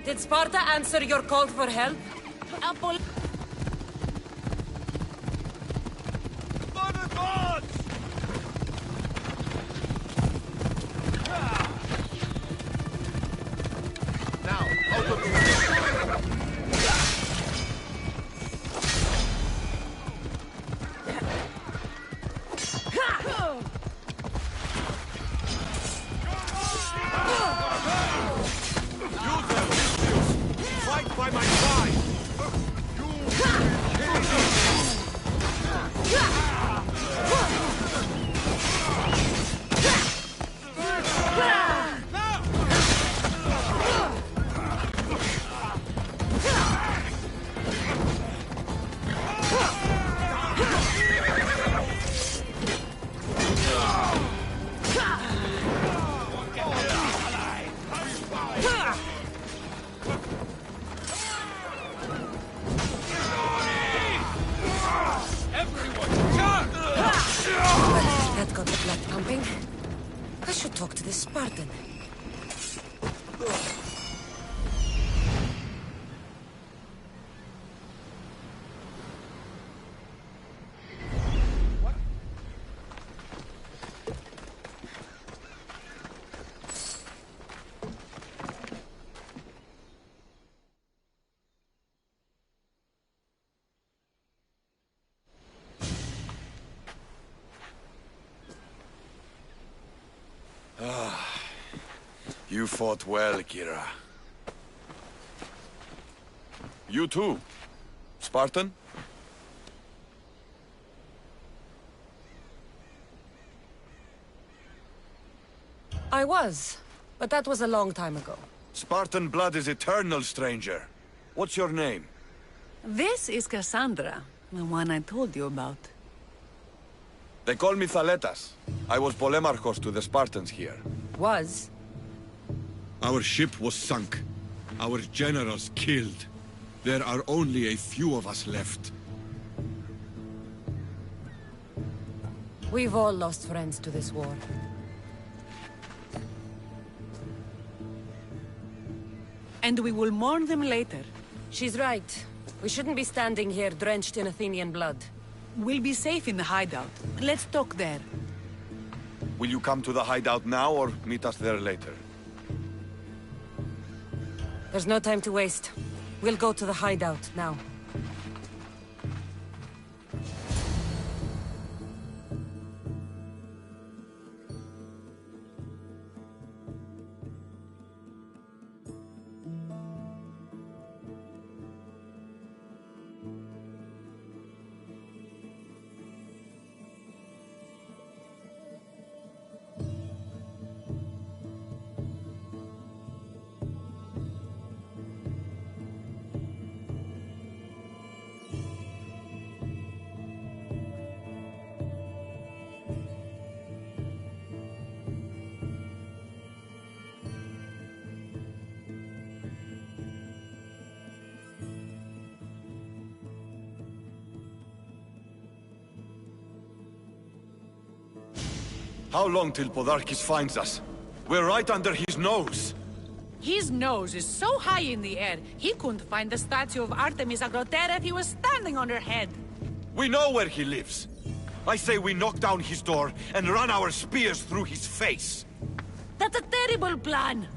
Did Sparta answer your call for help? That got the blood pumping. I should talk to this Spartan. You fought well, Kira. You too, Spartan? I was, but that was a long time ago. Spartan blood is eternal, stranger. What's your name? This is Kassandra, the one I told you about. They call me Thaletas. I was Polemarchos to the Spartans here. Was? Our ship was sunk. Our generals killed. There are only a few of us left. We've all lost friends to this war. And we will mourn them later. She's right. We shouldn't be standing here drenched in Athenian blood. We'll be safe in the hideout. Let's talk there. Will you come to the hideout now or meet us there later? There's no time to waste. We'll go to the hideout now. How long till Podarkis finds us? We're right under his nose. His nose is so high in the air, he couldn't find the statue of Artemis Agrotera if he was standing on her head. We know where he lives. I say we knock down his door and run our spears through his face. That's a terrible plan.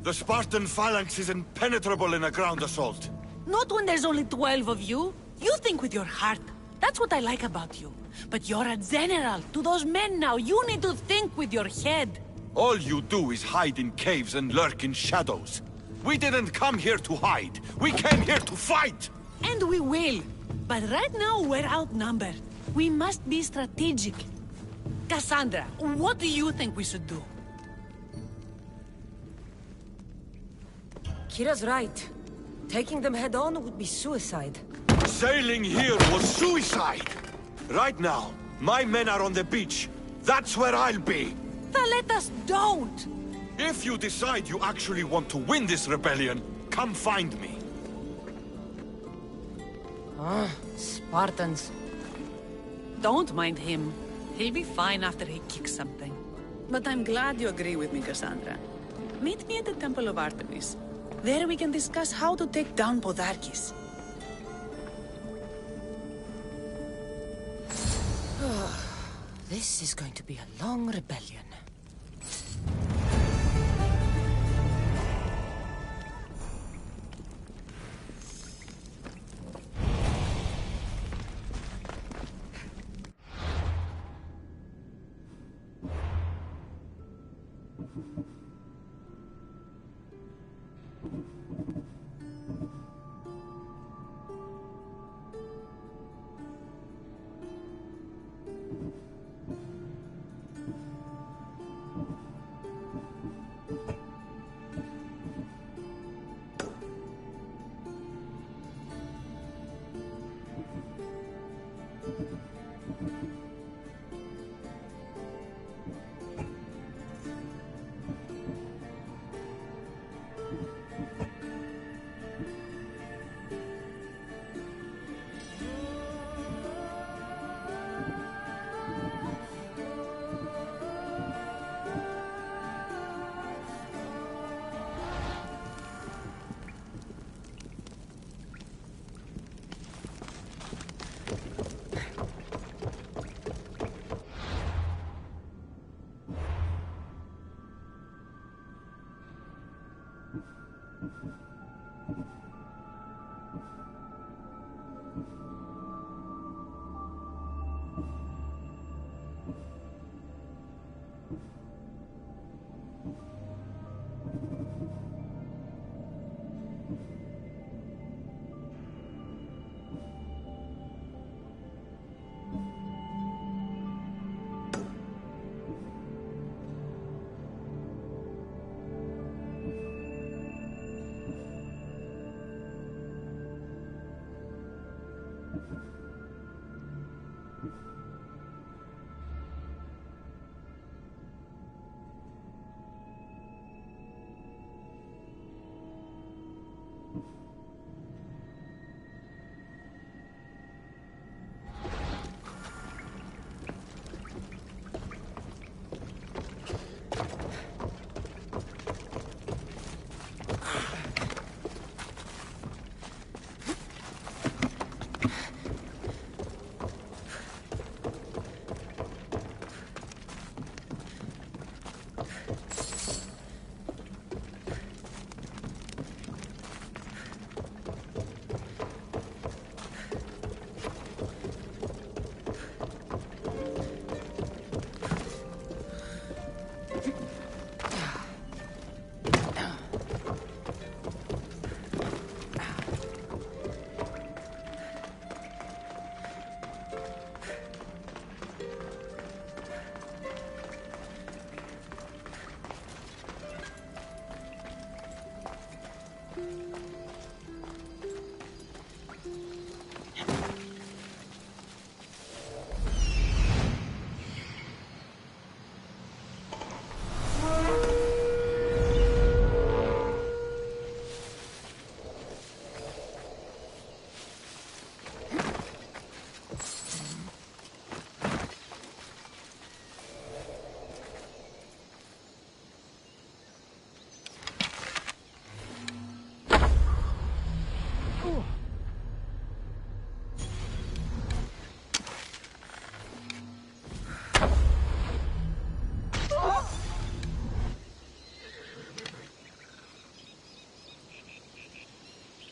The Spartan phalanx is impenetrable in a ground assault. Not when there's only 12 of you. You think with your heart. That's what I like about you. But you're a general. To those men now, you need to think with your head. All you do is hide in caves and lurk in shadows. We didn't come here to hide. We came here to fight! And we will. But right now, we're outnumbered. We must be strategic. Kassandra, what do you think we should do? Kira's right. Taking them head-on would be suicide. Sailing here was suicide! Right now, my men are on the beach. That's where I'll be! Let us don't! If you decide you actually want to win this rebellion, come find me. Spartans. Don't mind him. He'll be fine after he kicks something. But I'm glad you agree with me, Kassandra. Meet me at the Temple of Artemis. There we can discuss how to take down Podarkis. This is going to be a long rebellion.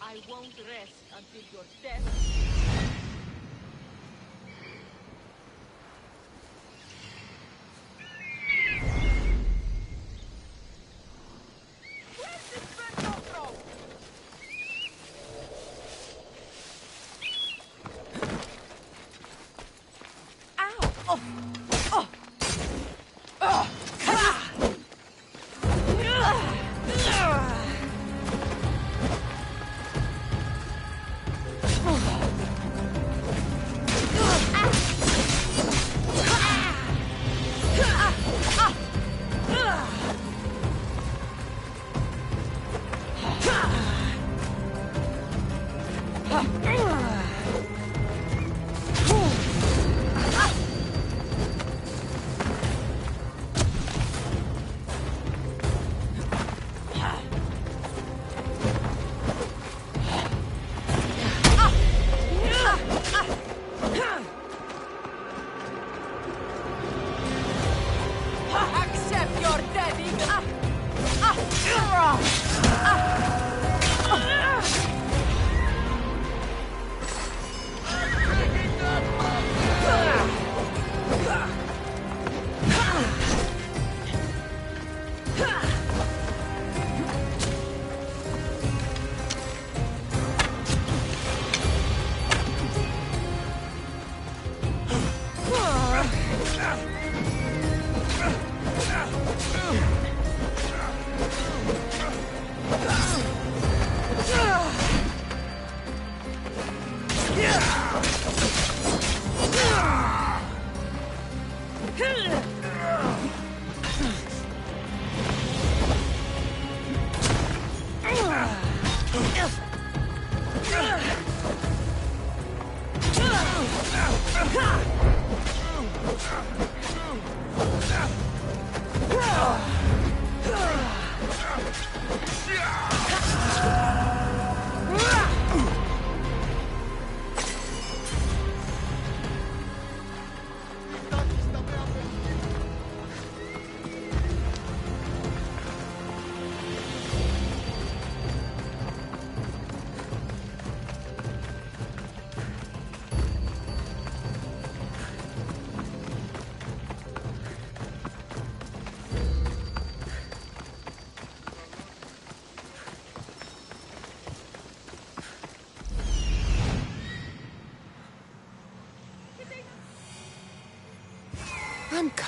I won't rest until you're dead. Where's this bird come from? Ow! Oh! Oh! Oh! Ah!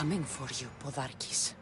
coming for you, Podarkis.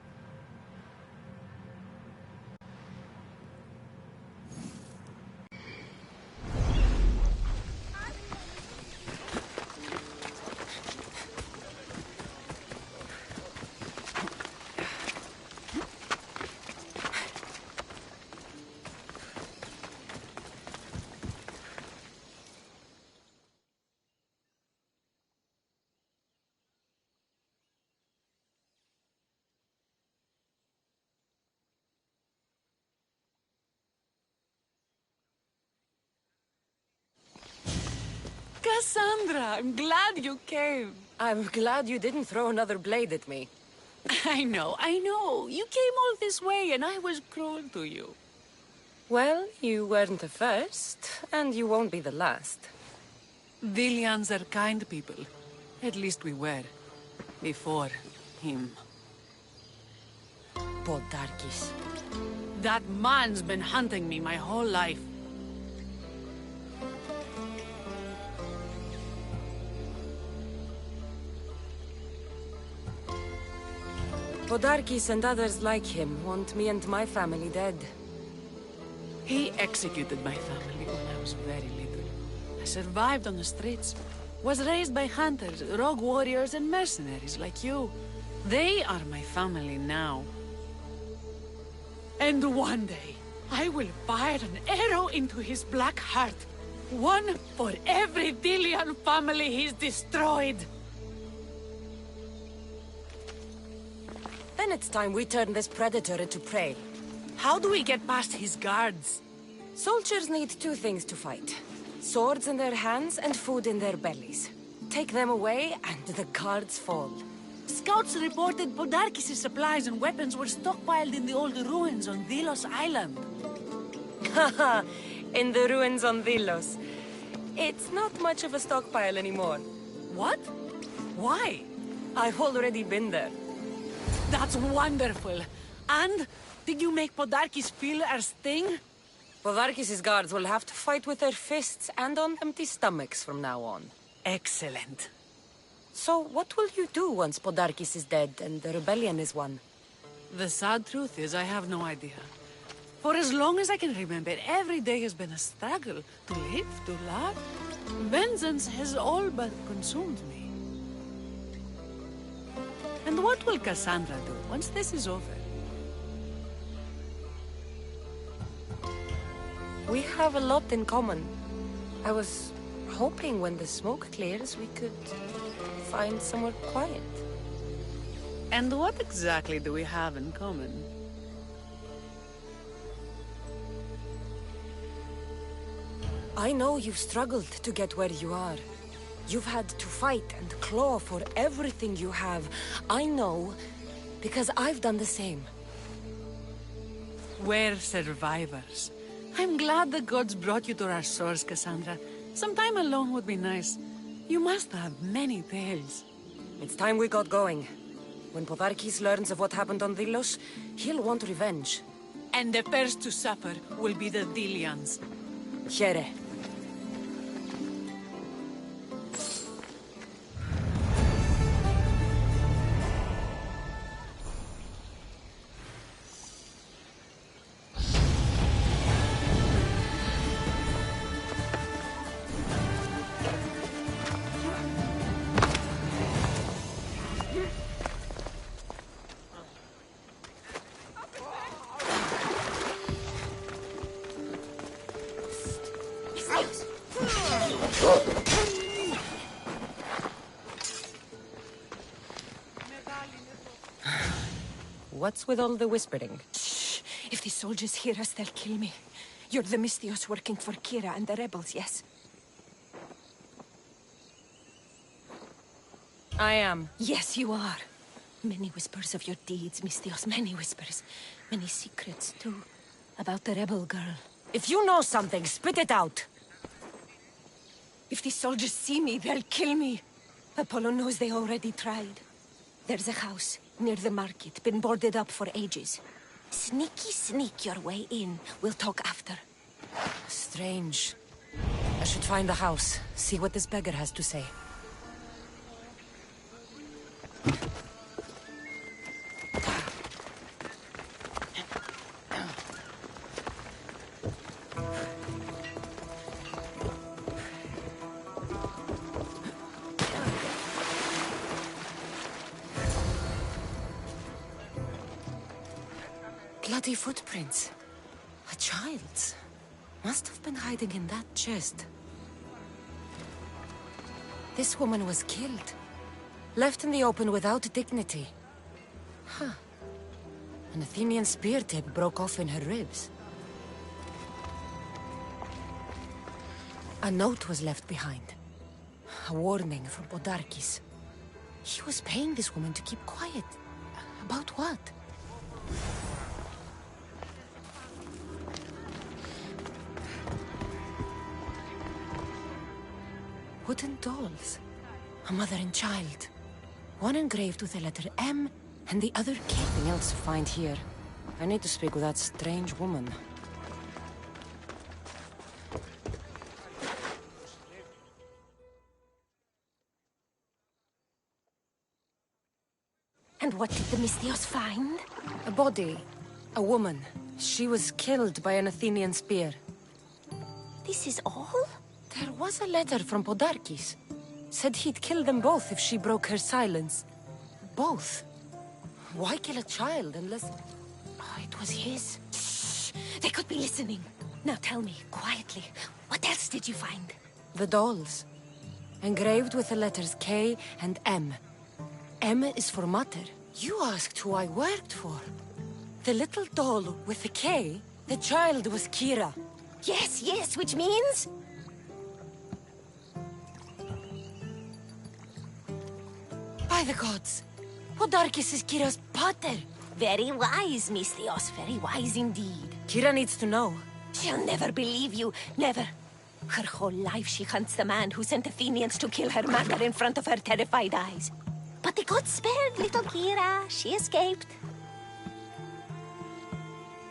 Kassandra, I'm glad you came. I'm glad you didn't throw another blade at me. I know. You came all this way and I was cruel to you. Well, you weren't the first, and you won't be the last. Dilians are kind people. At least we were. Before him. Podarkis. That man's been hunting me my whole life. Podarkis and others like him want me and my family dead. He executed my family when I was very little. I survived on the streets. Was raised by hunters, rogue warriors, and mercenaries like you. They are my family now. And one day, I will fire an arrow into his black heart. One for every Dilian family he's destroyed. Then it's time we turn this predator into prey. How do we get past his guards? Soldiers need two things to fight. Swords in their hands and food in their bellies. Take them away and the guards fall. Scouts reported Podarkis' supplies and weapons were stockpiled in the old ruins on Delos Island. Haha, in the ruins on Delos. It's not much of a stockpile anymore. What? Why? I've already been there. That's wonderful. And did you make Podarkis feel our sting? Podarkis' guards will have to fight with their fists and on empty stomachs from now on. Excellent. So what will you do once Podarkis is dead and the rebellion is won? The sad truth is I have no idea. For as long as I can remember, every day has been a struggle. To live, to love. Vengeance has all but consumed me. And what will Kassandra do once this is over? We have a lot in common. I was hoping when the smoke clears we could find somewhere quiet. And what exactly do we have in common? I know you've struggled to get where you are. You've had to fight and claw for everything you have. I know, because I've done the same. We're survivors. I'm glad the gods brought you to our source, Kassandra. Some time alone would be nice. You must have many tales. It's time we got going. When Podarkis learns of what happened on Delos, he'll want revenge. And the first to suffer will be the Dilians. Here. What's with all the whispering? Shh! If the soldiers hear us, they'll kill me. You're the Mystios working for Kira and the rebels, yes? I am. Yes, you are. Many whispers of your deeds, Mystios, many whispers. Many secrets, too. About the rebel girl. If you know something, spit it out! If the soldiers see me, they'll kill me. Apollo knows they already tried. There's a house near the market, been boarded up for ages. Sneak your way in. We'll talk after. Strange. I should find the house, see what this beggar has to say. Bloody footprints. A child's. Must have been hiding in that chest. This woman was killed. Left in the open without dignity. Huh. An Athenian spear tip broke off in her ribs. A note was left behind. A warning from Podarkis. He was paying this woman to keep quiet. About what? Wooden dolls. A mother and child. One engraved with the letter M, and the other K. Nothing else to find here. I need to speak with that strange woman. And what did the Mystios find? A body. A woman. She was killed by an Athenian spear. This is all? There was a letter from Podarkis. Said he'd kill them both if she broke her silence. Both. Why kill a child unless... Oh, it was his. Shh! They could be listening. Now tell me, quietly, what else did you find? The dolls. Engraved with the letters K and M. M is for mother. You asked who I worked for. The little doll with the K, the child was Kira. Yes, yes, which means? By the gods! Podarkis is Kira's pater! Very wise, Mystios, very wise indeed. Kira needs to know. She'll never believe you, never. Her whole life she hunts the man who sent Athenians to kill her mother in front of her terrified eyes. But the gods spared little Kira. She escaped.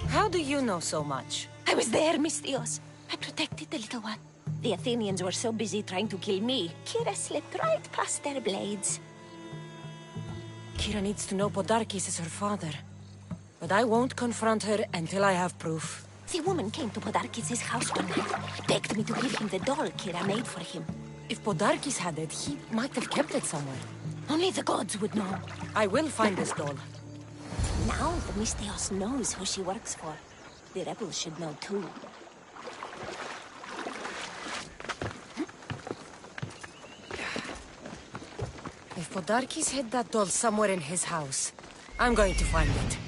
How do you know so much? I was there, Mystios. I protected the little one. The Athenians were so busy trying to kill me, Kira slipped right past their blades. Kira needs to know Podarkis is her father. But I won't confront her until I have proof. The woman came to Podarkis' house one night, begged me to give him the doll Kira made for him. If Podarkis had it, he might have kept it somewhere. Only the gods would know. I will find this doll. Now the Mystios knows who she works for. The rebels should know too. If Podarkis hid that doll somewhere in his house, I'm going to find it.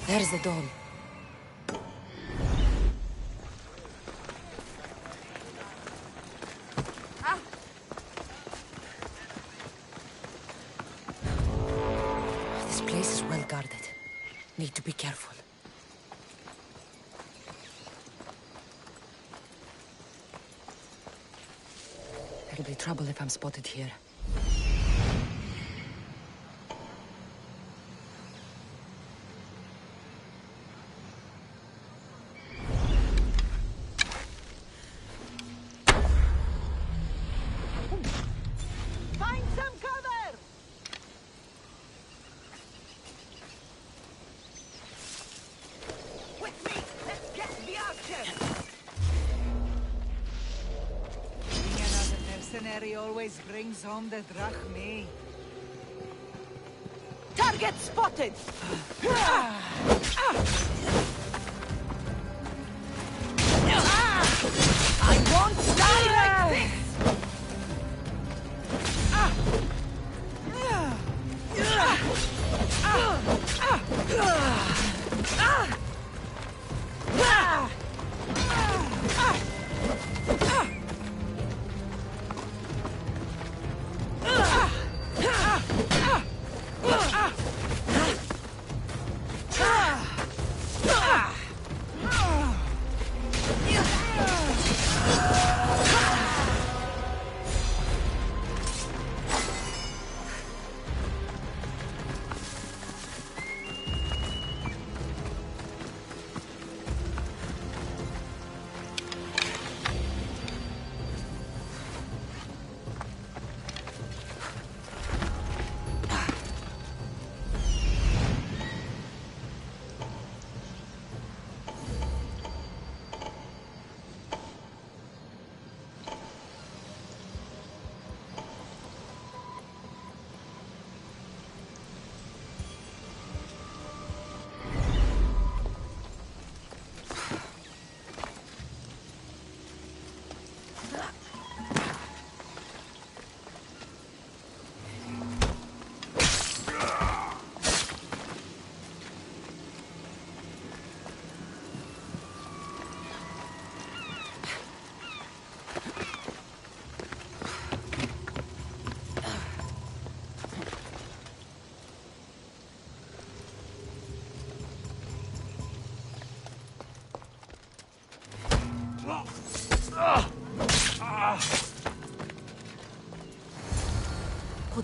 There's the doll. This place is well guarded. Need to be careful. There'll be trouble if I'm spotted here. Find some cover! With me! Let's get the archer! Being another mercenary always brings home the drachmae. Target spotted! I won't die like this!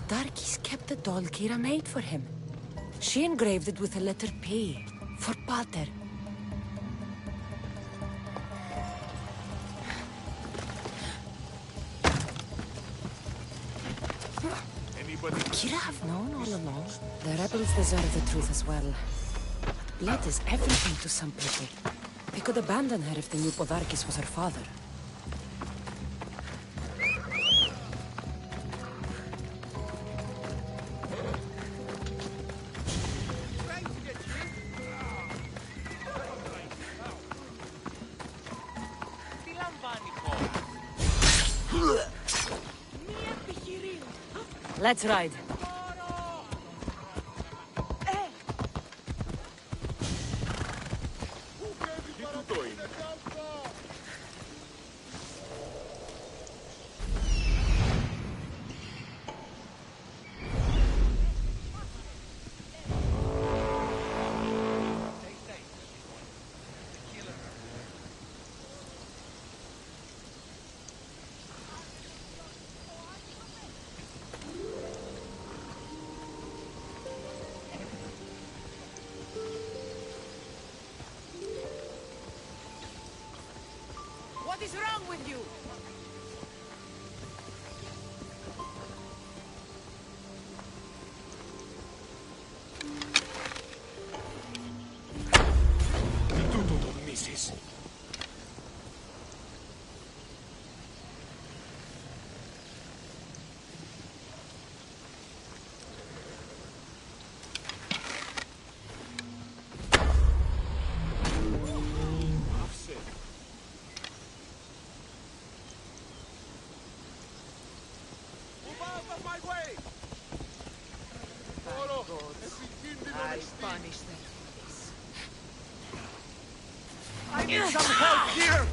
Podarkis kept the doll Kira made for him. She engraved it with the letter P, for Pater. Kira have known all along. The rebels deserve the truth as well. But blood is everything to some people. They could abandon her if they knew Podarkis was her father. Let's ride. What is wrong with you? Misses. I punish them for this. I need some help here!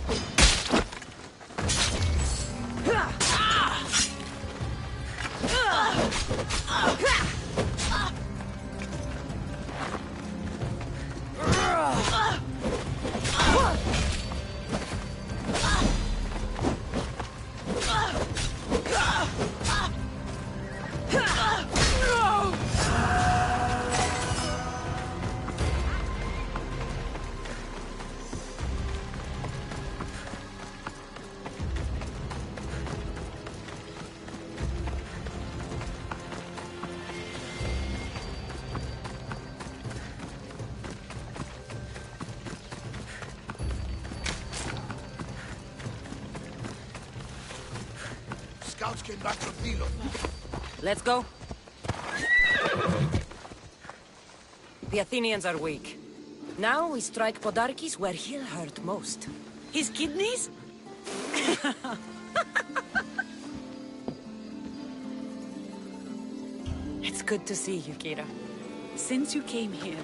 Scouts came back from Dilo. Let's go. The Athenians are weak. Now we strike Podarkis where he'll hurt most. His kidneys? It's good to see you, Kira. Since you came here,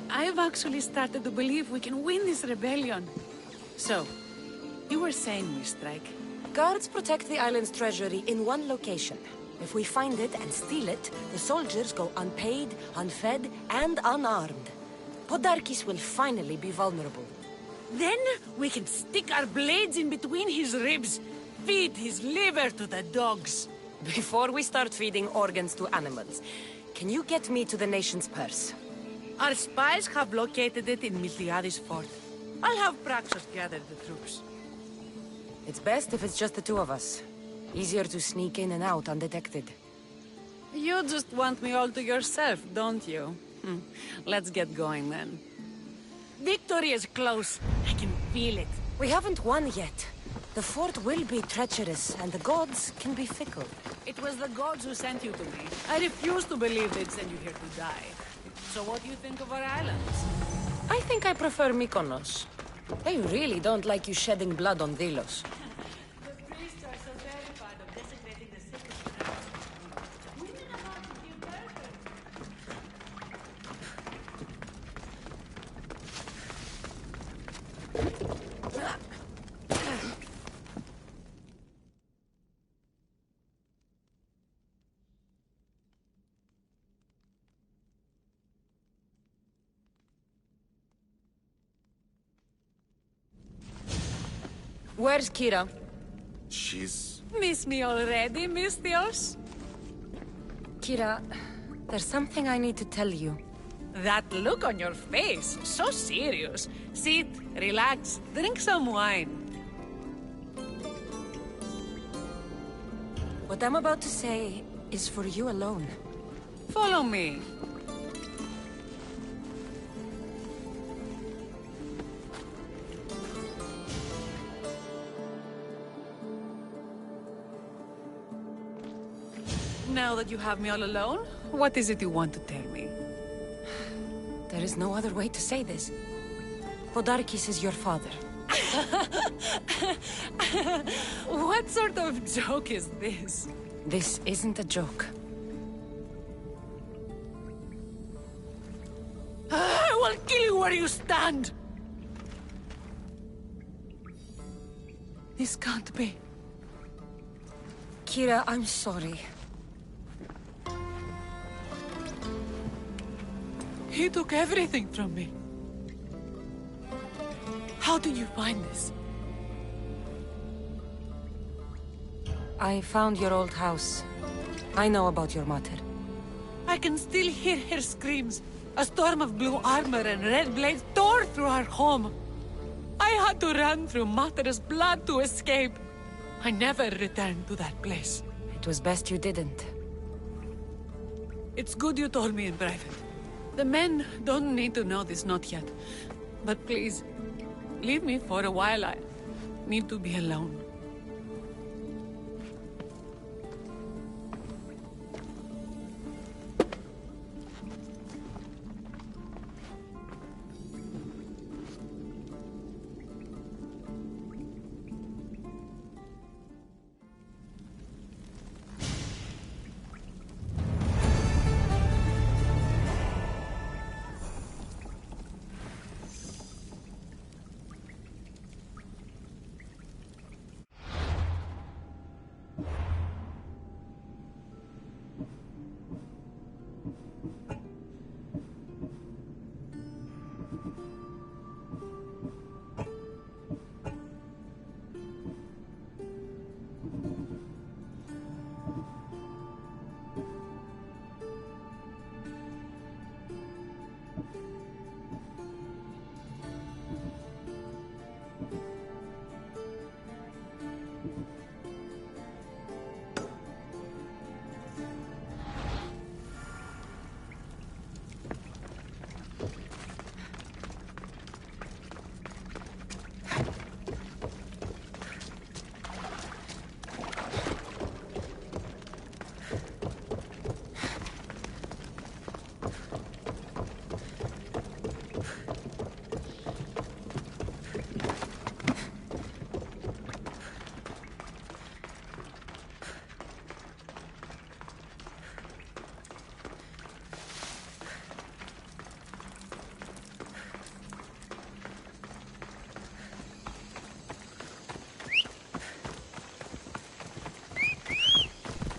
I've actually started to believe we can win this rebellion. So, you were saying we strike? Guards protect the island's treasury in one location. If we find it and steal it, the soldiers go unpaid, unfed, and unarmed. Podarkis will finally be vulnerable. Then we can stick our blades in between his ribs, feed his liver to the dogs. Before we start feeding organs to animals, can you get me to the nation's purse? Our spies have located it in Miltiades' fort. I'll have Praxos gather the troops. It's best if it's just the two of us. Easier to sneak in and out undetected. You just want me all to yourself, don't you? Let's get going then. Victory is close. I can feel it. We haven't won yet. The fort will be treacherous, and the gods can be fickle. It was the gods who sent you to me. I refuse to believe they'd send you here to die. So what do you think of our islands? I think I prefer Mykonos. They really don't like you shedding blood on Delos. The priests are so terrified of desecrating the sacred ground. Women are about to give birth. Where's Kira? She's... Miss me already, Mistios? Kira, there's something I need to tell you. That look on your face, so serious. Sit, relax, drink some wine. What I'm about to say is for you alone. Follow me. Now that you have me all alone, what is it you want to tell me? There is no other way to say this. Podarkis is your father. What sort of joke is this? This isn't a joke. I will kill you where you stand! This can't be. Kira, I'm sorry. He took everything from me. How did you find this? I found your old house. I know about your mother. I can still hear her screams. A storm of blue armor and red blades tore through our home. I had to run through Mater's blood to escape. I never returned to that place. It was best you didn't. It's good you told me in private. The men don't need to know this, not yet. But please, leave me for a while. I need to be alone.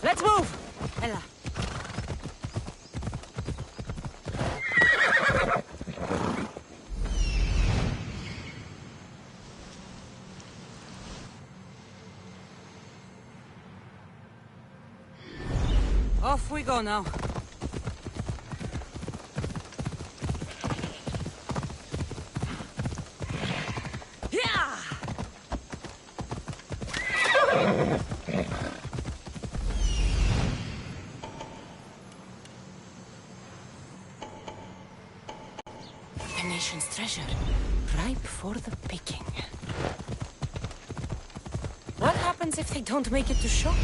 Let's move! Ella. Off we go now. The nation's treasure, ripe for the picking. What happens if they don't make it to shore?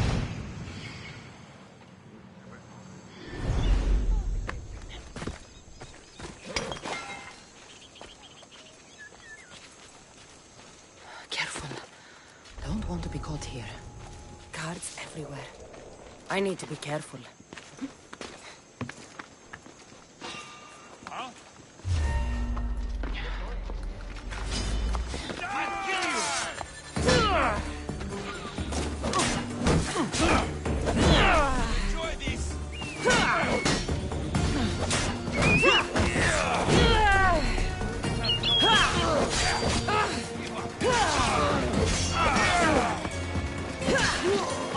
Careful. Don't want to be caught here. Guards everywhere. I need to be careful.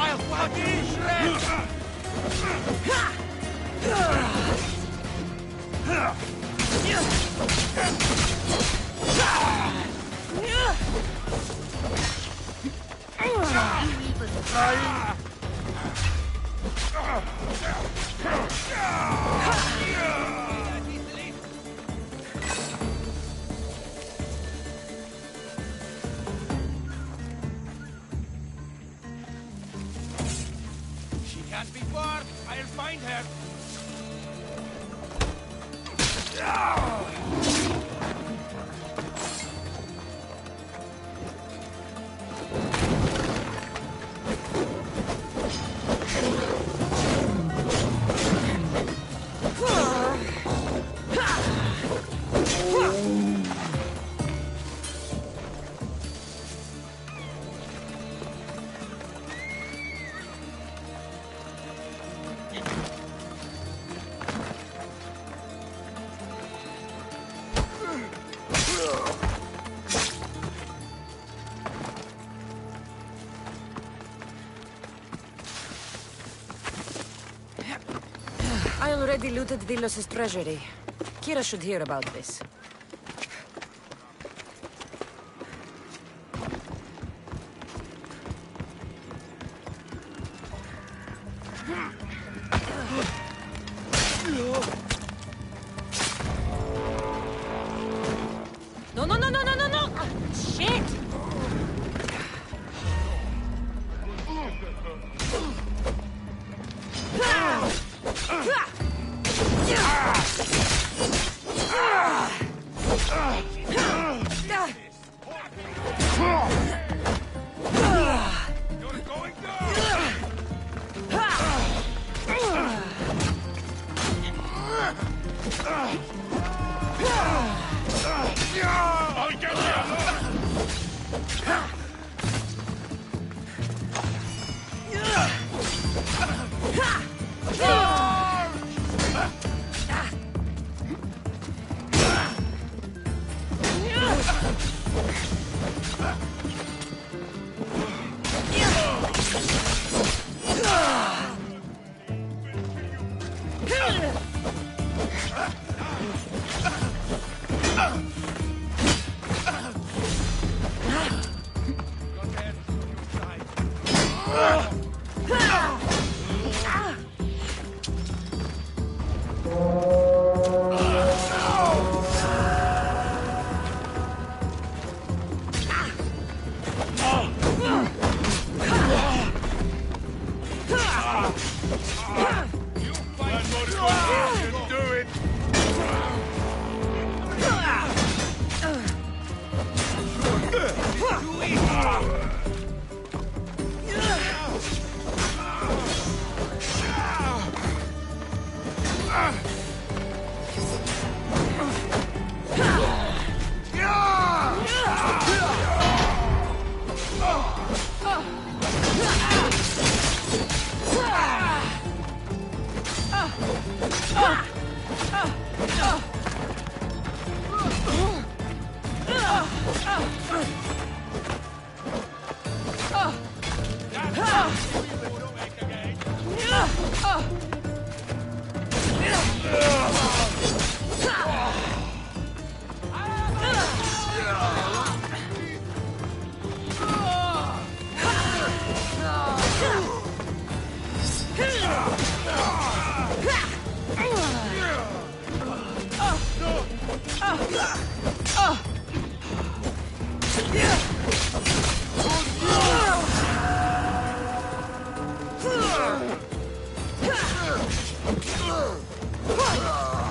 I'll fucking shred! She can't be far. I'll find her. I already looted Delos' treasury. Kira should hear about this. No, no, no, no, no, no, no! Ah, shit!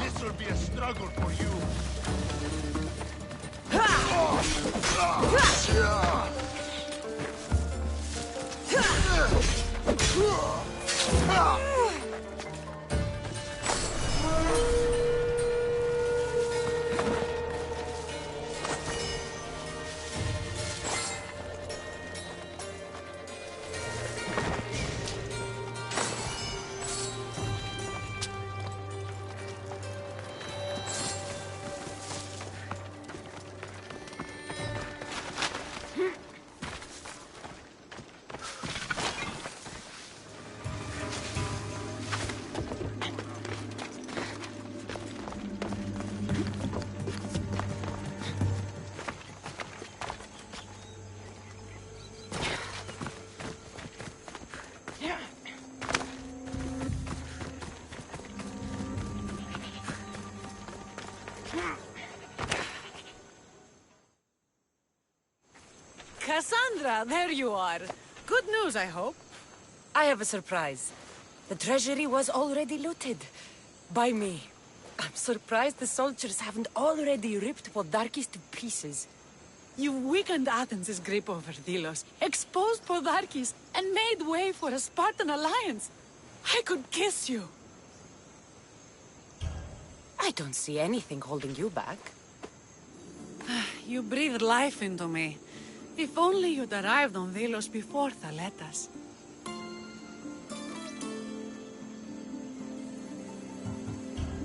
This'll be a struggle for you. Kassandra, there you are. Good news, I hope. I have a surprise. The treasury was already looted. By me. I'm surprised the soldiers haven't already ripped Podarkis to pieces. You weakened Athens' grip over Delos, exposed Podarkis, and made way for a Spartan alliance. I could kiss you. I don't see anything holding you back. You breathed life into me. If only you'd arrived on Delos before Thaletas.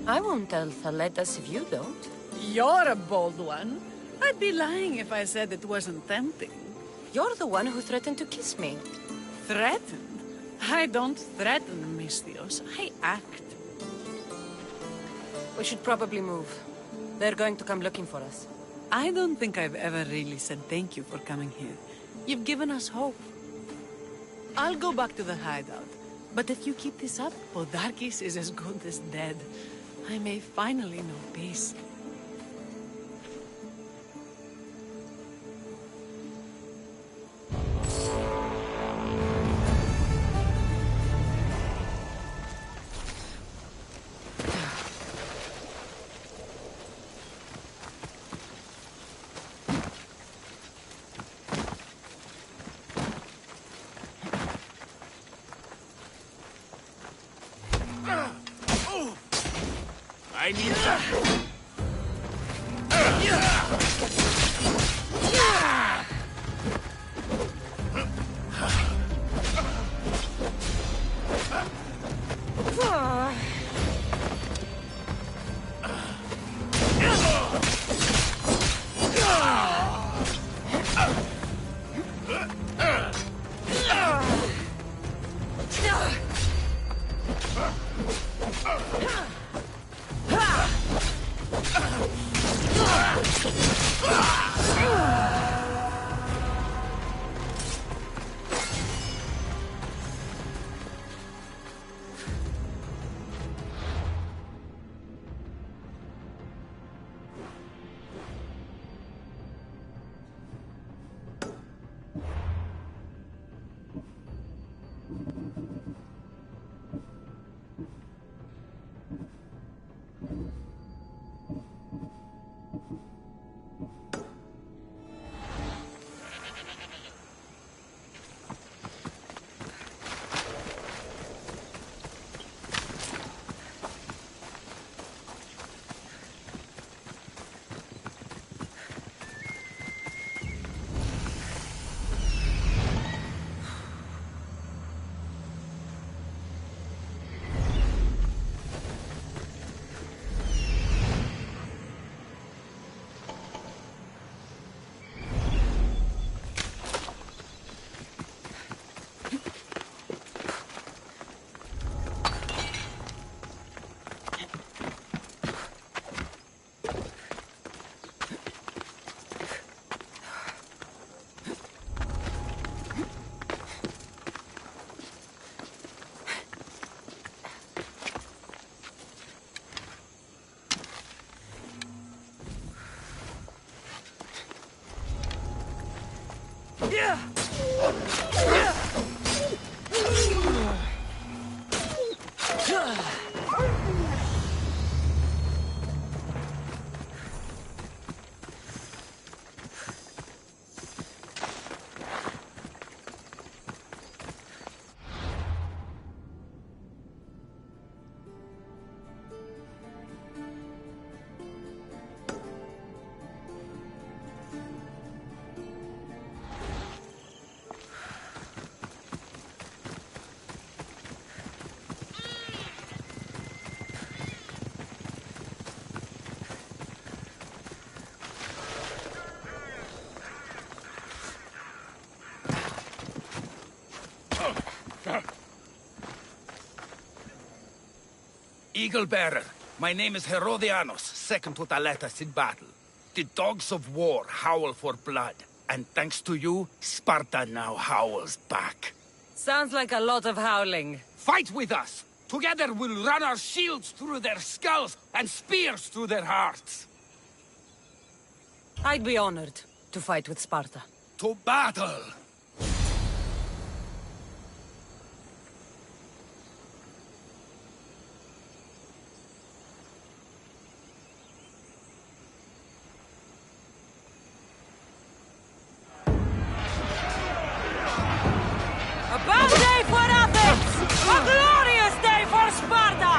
I won't tell Thaletas if you don't. You're a bold one. I'd be lying if I said it wasn't tempting. You're the one who threatened to kiss me. Threatened? I don't threaten, Misthios. I act. We should probably move. They're going to come looking for us. I don't think I've ever really said thank you for coming here. You've given us hope. I'll go back to the hideout. But if you keep this up, Podarkis is as good as dead. I may finally know peace. I need that. Eagle Bearer, my name is Herodianos, second to Thaletas in battle. The dogs of war howl for blood, and thanks to you, Sparta now howls back. Sounds like a lot of howling. Fight with us! Together we'll run our shields through their skulls and spears through their hearts! I'd be honored to fight with Sparta. To battle! A bad day for Athens! A glorious day for Sparta!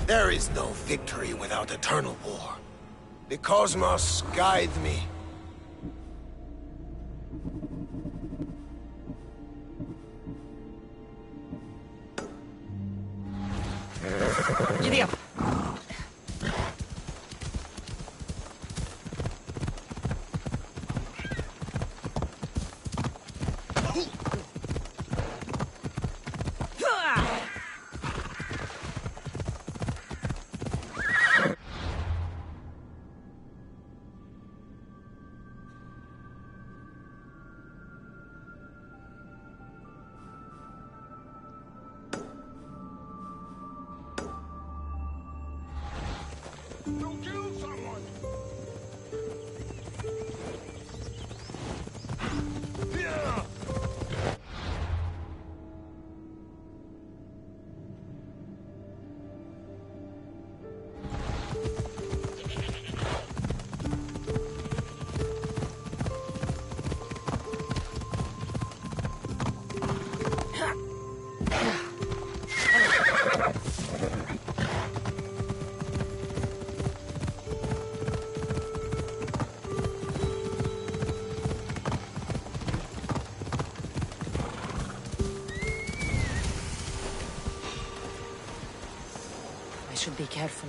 There is no victory without eternal war. The cosmos guide me. Giddy up! I should be careful.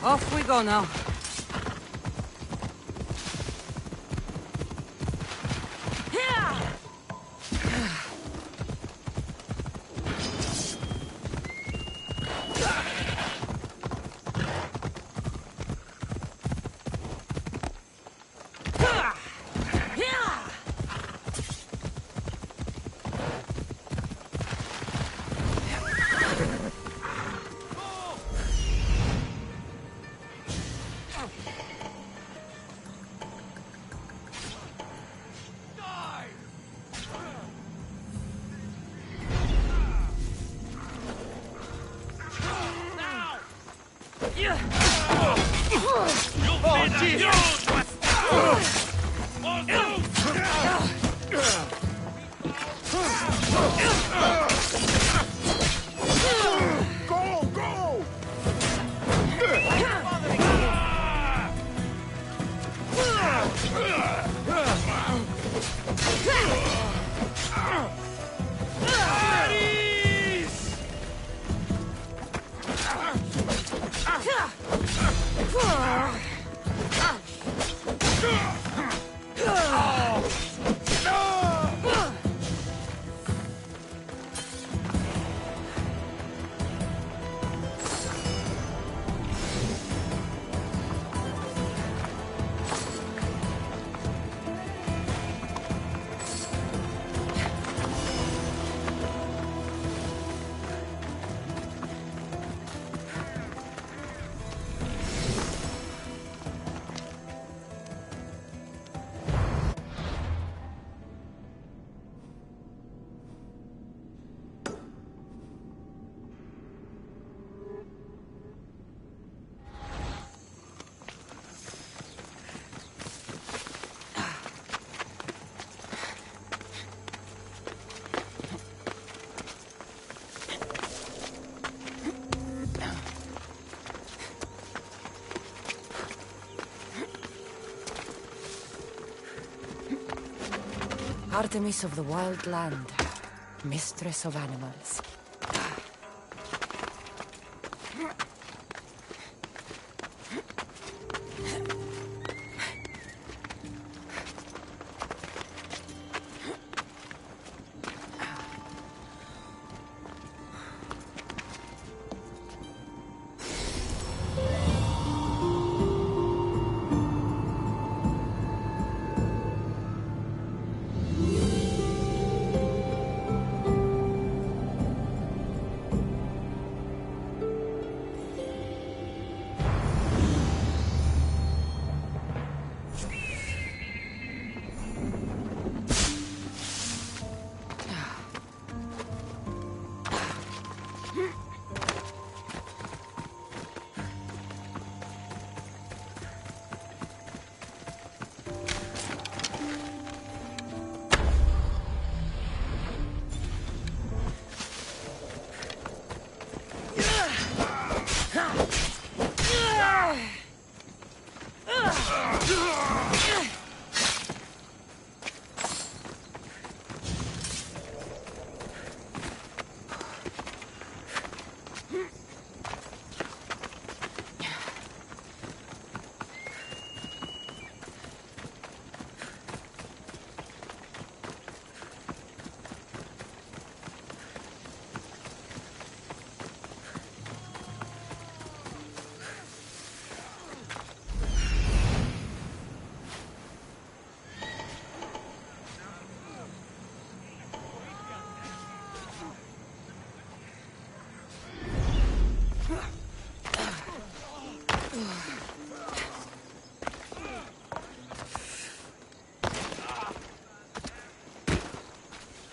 Off we go now. Artemis of the Wild Land, mistress of animals.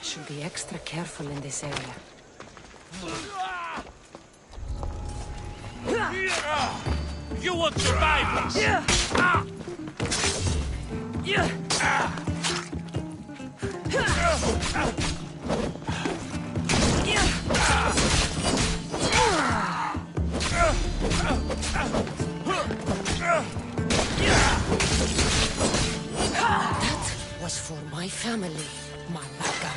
Should be extra careful in this area. You won't survive this! That was for my family, Malaka.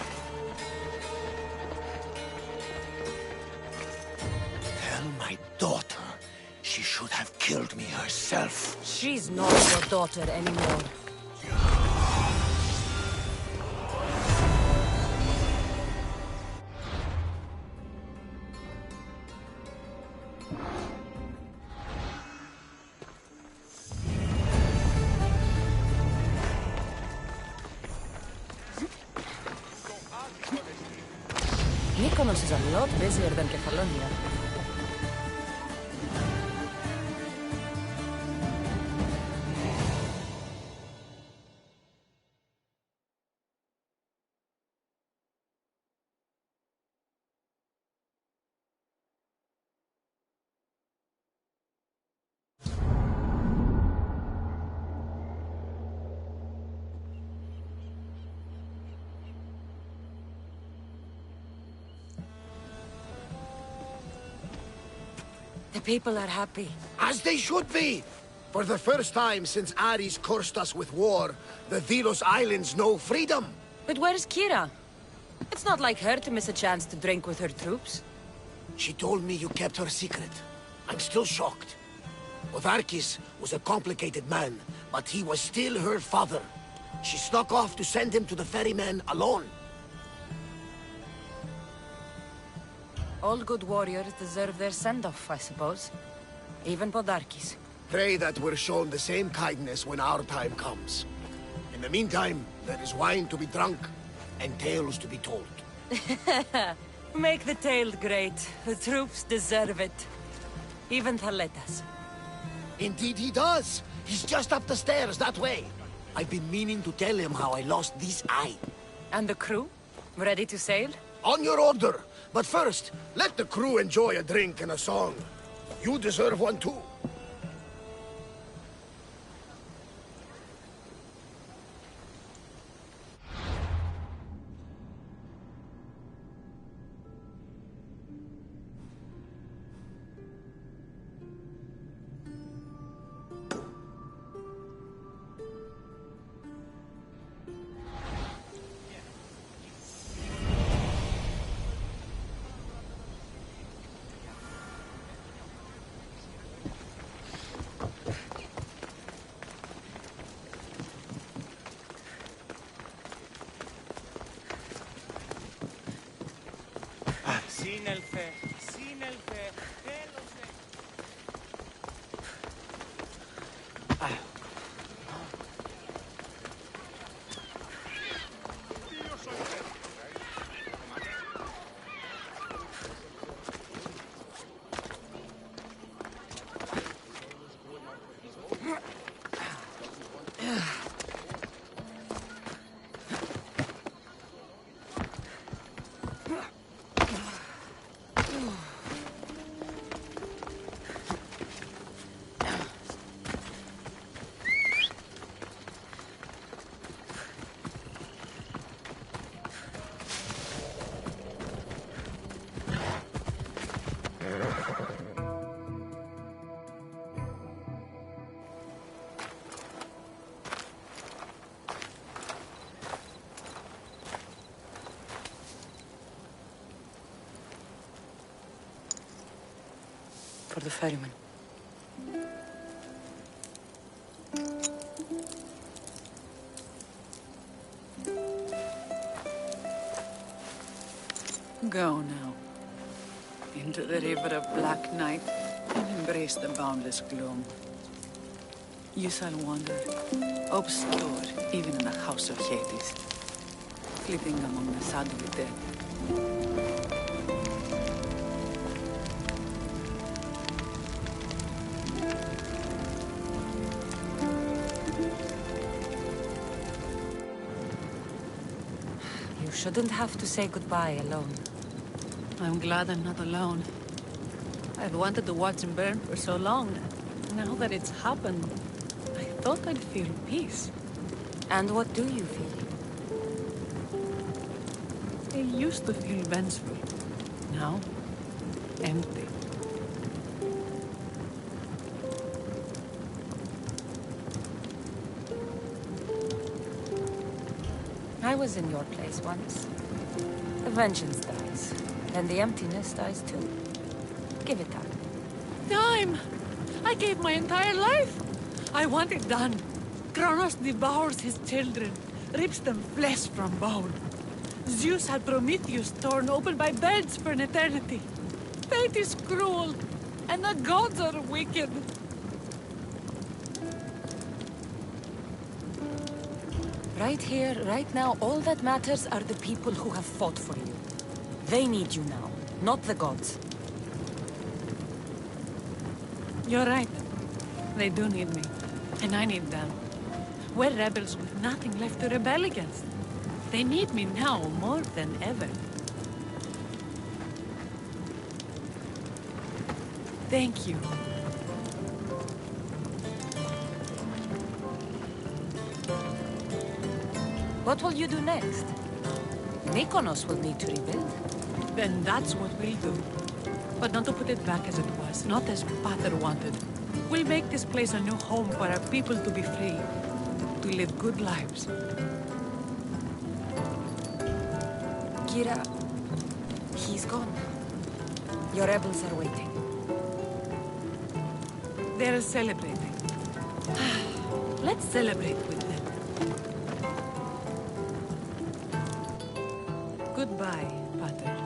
Tell my daughter she should have killed me herself. She's not your daughter anymore. Mykonos is a lot busier than Kefalonia. The people are happy. As they should be! For the first time since Ares cursed us with war, the Delos Islands know freedom! But where's Kira? It's not like her to miss a chance to drink with her troops. She told me you kept her secret. I'm still shocked. Otharkis was a complicated man, but he was still her father. She snuck off to send him to the ferryman alone. All good warriors deserve their send-off, I suppose. Even Podarkis. Pray that we're shown the same kindness when our time comes. In the meantime, there is wine to be drunk, and tales to be told. Make the tale great. The troops deserve it. Even Thaletas. Indeed he does! He's just up the stairs, that way. I've been meaning to tell him how I lost this eye. And the crew? Ready to sail? On your order! But first, let the crew enjoy a drink and a song. You deserve one too. the ferryman. Go now. Into the river of black night and embrace the boundless gloom. You shall wander, obscure even in the house of Hades, flitting among the shadowy dead. You shouldn't have to say goodbye alone. I'm glad I'm not alone. I've wanted to watch him burn for so long. Now that it's happened, I thought I'd feel peace. And what do you feel? I used to feel vengeful. Now, empty. I was in your place once. The vengeance dies, and the emptiness dies too. Give it time. Time! I gave my entire life! I want it done. Kronos devours his children, rips them flesh from bone. Zeus had Prometheus torn open by birds for an eternity. Fate is cruel, and the gods are wicked. Right here, right now, all that matters are the people who have fought for you. They need you now, not the gods. You're right. They do need me, and I need them. We're rebels with nothing left to rebel against. They need me now more than ever. Thank you. What will you do next? Mykonos will need to rebuild. Then that's what we'll do. But not to put it back as it was, not as Pater wanted. We'll make this place a new home for our people to be free, to live good lives. Kira, he's gone. Your rebels are waiting. They're celebrating. Let's celebrate with them. Goodbye, Pater.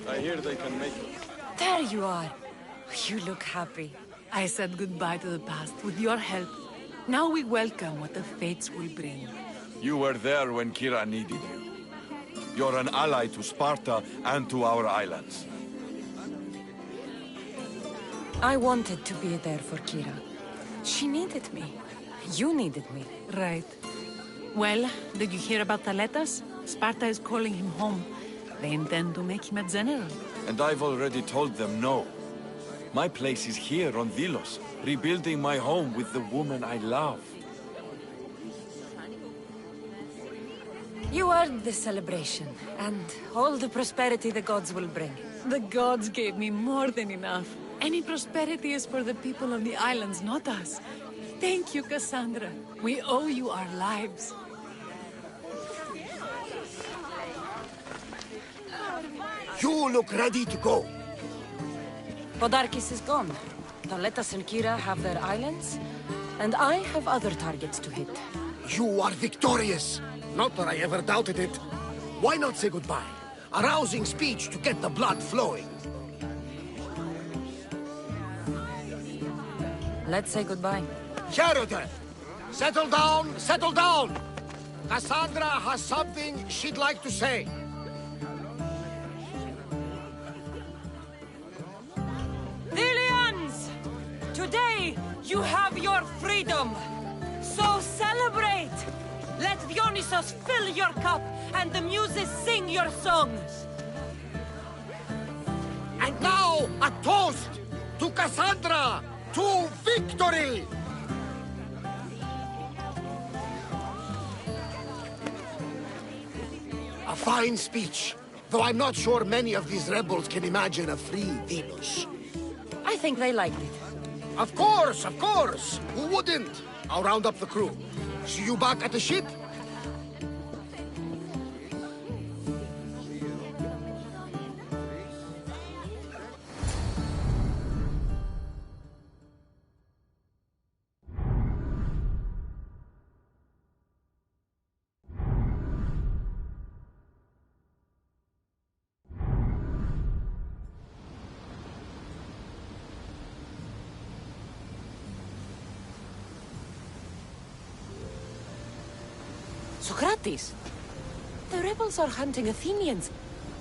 I hear they can make it. There you are. You look happy. I said goodbye to the past with your help. Now we welcome what the fates will bring. You were there when Kira needed you. You're an ally to Sparta and to our islands. I wanted to be there for Kira. She needed me. You needed me. Right. Well, did you hear about Thaletas? Sparta is calling him home. They intend to make him a general. And I've already told them no. My place is here on Delos, rebuilding my home with the woman I love. You earned this celebration, and all the prosperity the gods will bring. The gods gave me more than enough. Any prosperity is for the people of the islands, not us. Thank you, Kassandra. We owe you our lives. You look ready to go. Podarkis is gone. Taletas and Kira have their islands, and I have other targets to hit. You are victorious! Not that I ever doubted it. Why not say goodbye? A rousing speech to get the blood flowing. Let's say goodbye. Charity! Settle down, settle down! Kassandra has something she'd like to say. Dilians! Today, you have your freedom! So celebrate! Let Dionysos fill your cup, and the muses sing your songs! And now, a toast to Kassandra! To victory! A fine speech, though I'm not sure many of these rebels can imagine a free Venus. I think they liked it. Of course, of course! Who wouldn't? I'll round up the crew. See you back at the ship? Socrates! The rebels are hunting Athenians.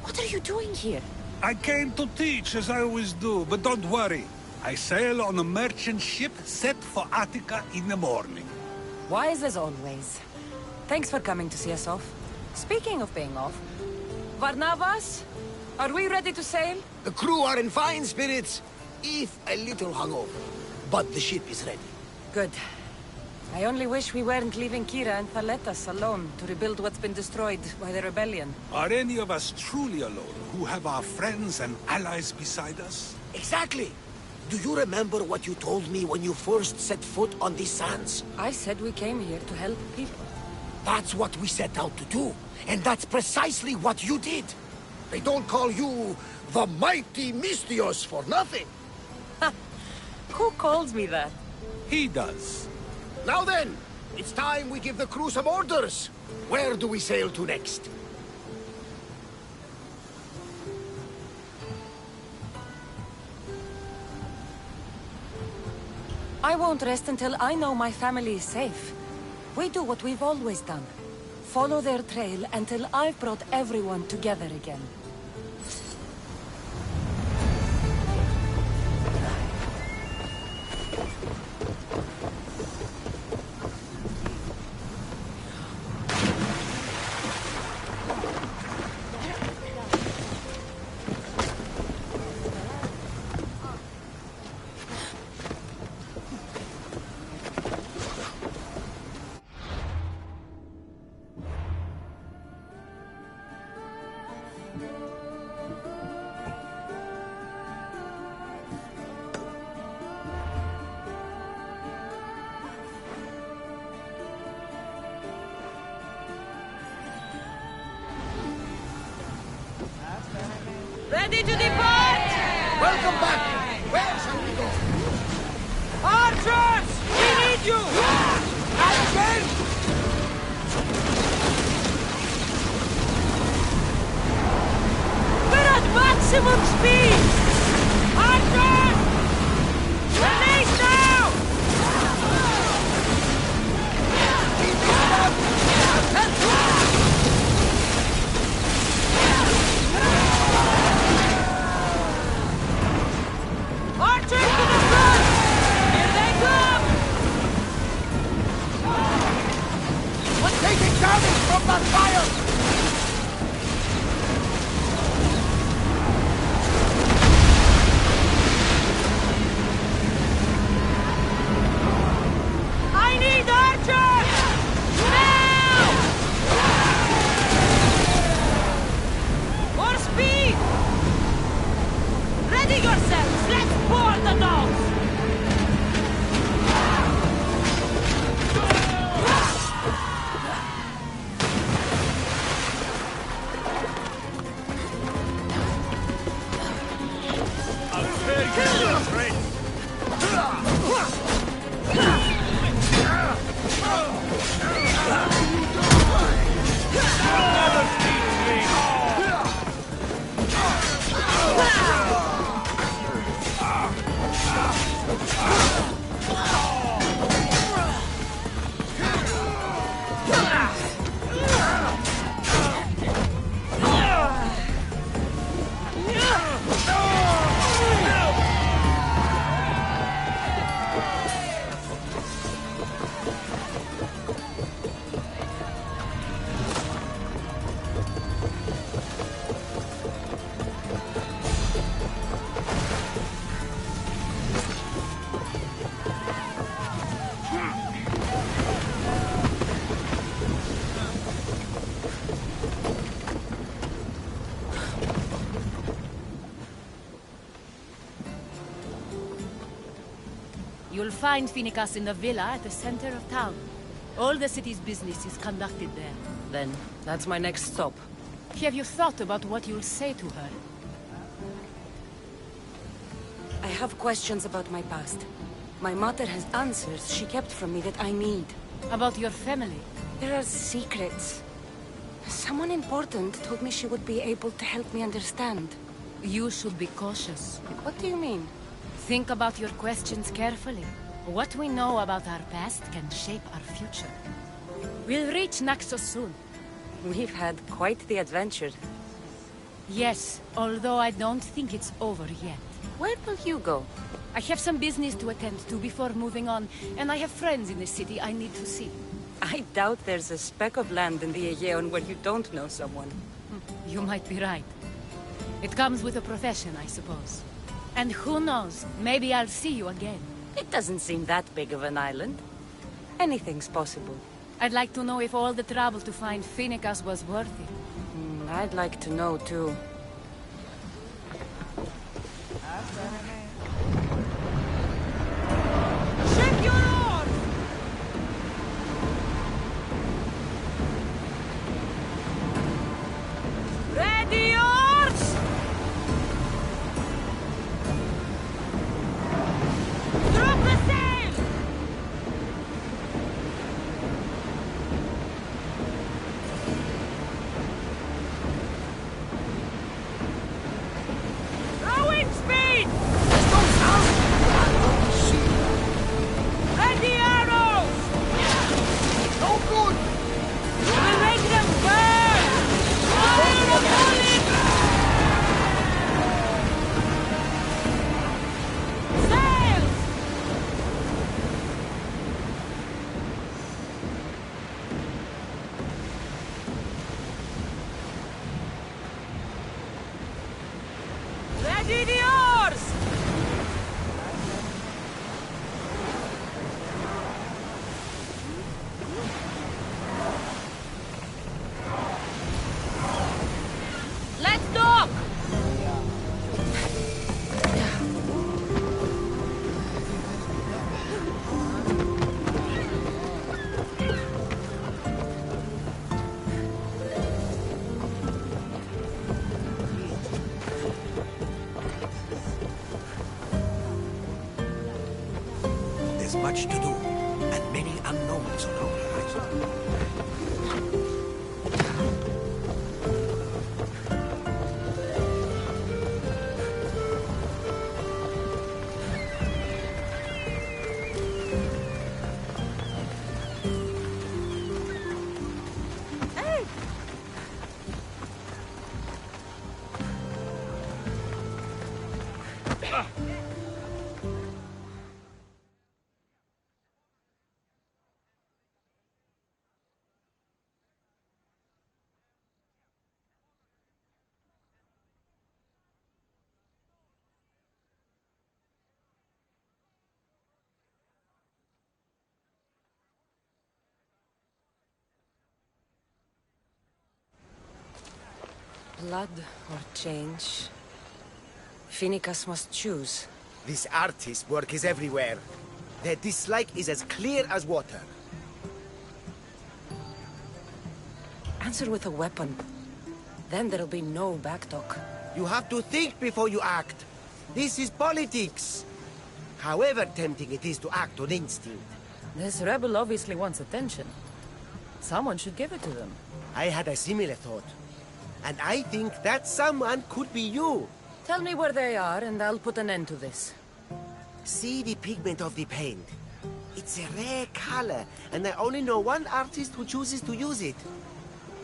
What are you doing here? I came to teach, as I always do, but don't worry. I sail on a merchant ship set for Attica in the morning. Wise as always. Thanks for coming to see us off. Speaking of being off, Barnabas, are we ready to sail? The crew are in fine spirits, if a little hungover. But the ship is ready. Good. I only wish we weren't leaving Kira and Thaletas alone to rebuild what's been destroyed by the rebellion. Are any of us truly alone, who have our friends and allies beside us? Exactly! Do you remember what you told me when you first set foot on these sands? I said we came here to help people. That's what we set out to do, and that's precisely what you did. They don't call you the mighty Mystios for nothing. Who calls me that? He does. Now then, it's time we give the crew some orders. Where do we sail to next? I won't rest until I know my family is safe. We do what we've always done. Follow their trail until I've brought everyone together again. Ready to depart! Welcome back! Where shall we go? Archers! We need you! Advent! We're at maximum speed! Archers! Release now! Archers to the front! Here they come! You'll find Firripu-Kun in the villa at the center of town. All the city's business is conducted there. Then, that's my next stop. Have you thought about what you'll say to her? I have questions about my past. My mother has answers she kept from me that I need. About your family? There are secrets. Someone important told me she would be able to help me understand. You should be cautious. What do you mean? Think about your questions carefully. What we know about our past can shape our future. We'll reach Naxos soon. We've had quite the adventure. Yes, although I don't think it's over yet. Where will you go? I have some business to attend to before moving on, and I have friends in the city I need to see. I doubt there's a speck of land in the Aegean where you don't know someone. You might be right. It comes with a profession, I suppose. And who knows, maybe I'll see you again. It doesn't seem that big of an island. Anything's possible. I'd like to know if all the trouble to find Firripu-Kun was worth it. I'd like to know, too. Ship your oars! Ready oars! Drop the sail! Rowing speed! Ready arrows! No good! We'll make them burn! Fire the bullets! Sails! Ready the oars! Let's dock! There's much to do, and many unknowns on our horizon. Blood or change? Firripu-Kun must choose. This artist's work is everywhere. Their dislike is as clear as water. Answer with a weapon. Then there'll be no backtalk. You have to think before you act. This is politics. However tempting it is to act on instinct. This rebel obviously wants attention. Someone should give it to them. I had a similar thought. And I think that someone could be you. Tell me where they are, and I'll put an end to this. see the pigment of the paint. It's a rare color, and I only know one artist who chooses to use it.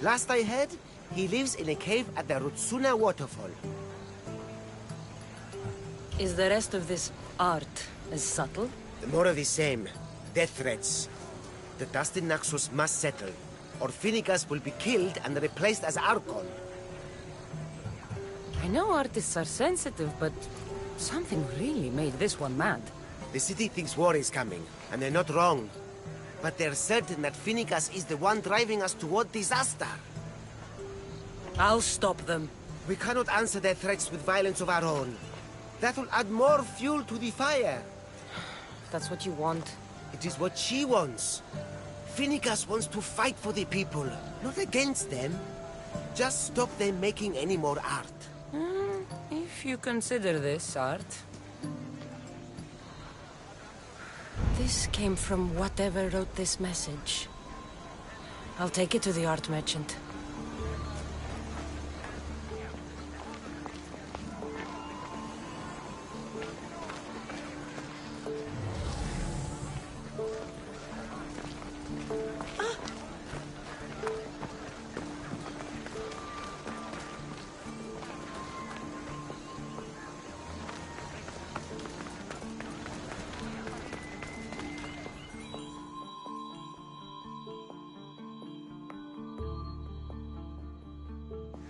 Last I heard, he lives in a cave at the Rutsuna waterfall. Is the rest of this art as subtle? More of the same. Death threats. The dust in Naxos must settle, or Finnegas will be killed and replaced as Archon. I know artists are sensitive, but something really made this one mad. The city thinks war is coming, and they're not wrong. But they're certain that Finnegas is the one driving us toward disaster. I'll stop them. We cannot answer their threats with violence of our own. That will add more fuel to the fire. That's what you want. It is what she wants. Finnegas wants to fight for the people, not against them. Just stop them making any more art. If you consider this art. This came from whatever wrote this message. I'll take it to the art merchant.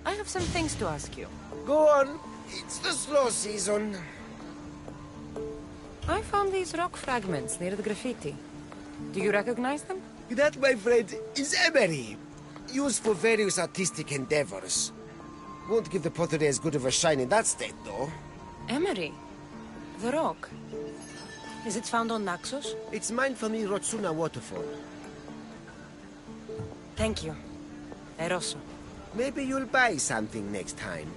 I have some things to ask you. Go on. It's the slow season. I found these rock fragments near the graffiti. Do you recognize them? That, my friend, is emery. Used for various artistic endeavors. Won't give the pottery as good of a shine in that state, though. Emery? The rock? Is it found on Naxos? It's mined from the Rutsuna waterfall. Thank you. Eroso. Maybe you'll buy something next time.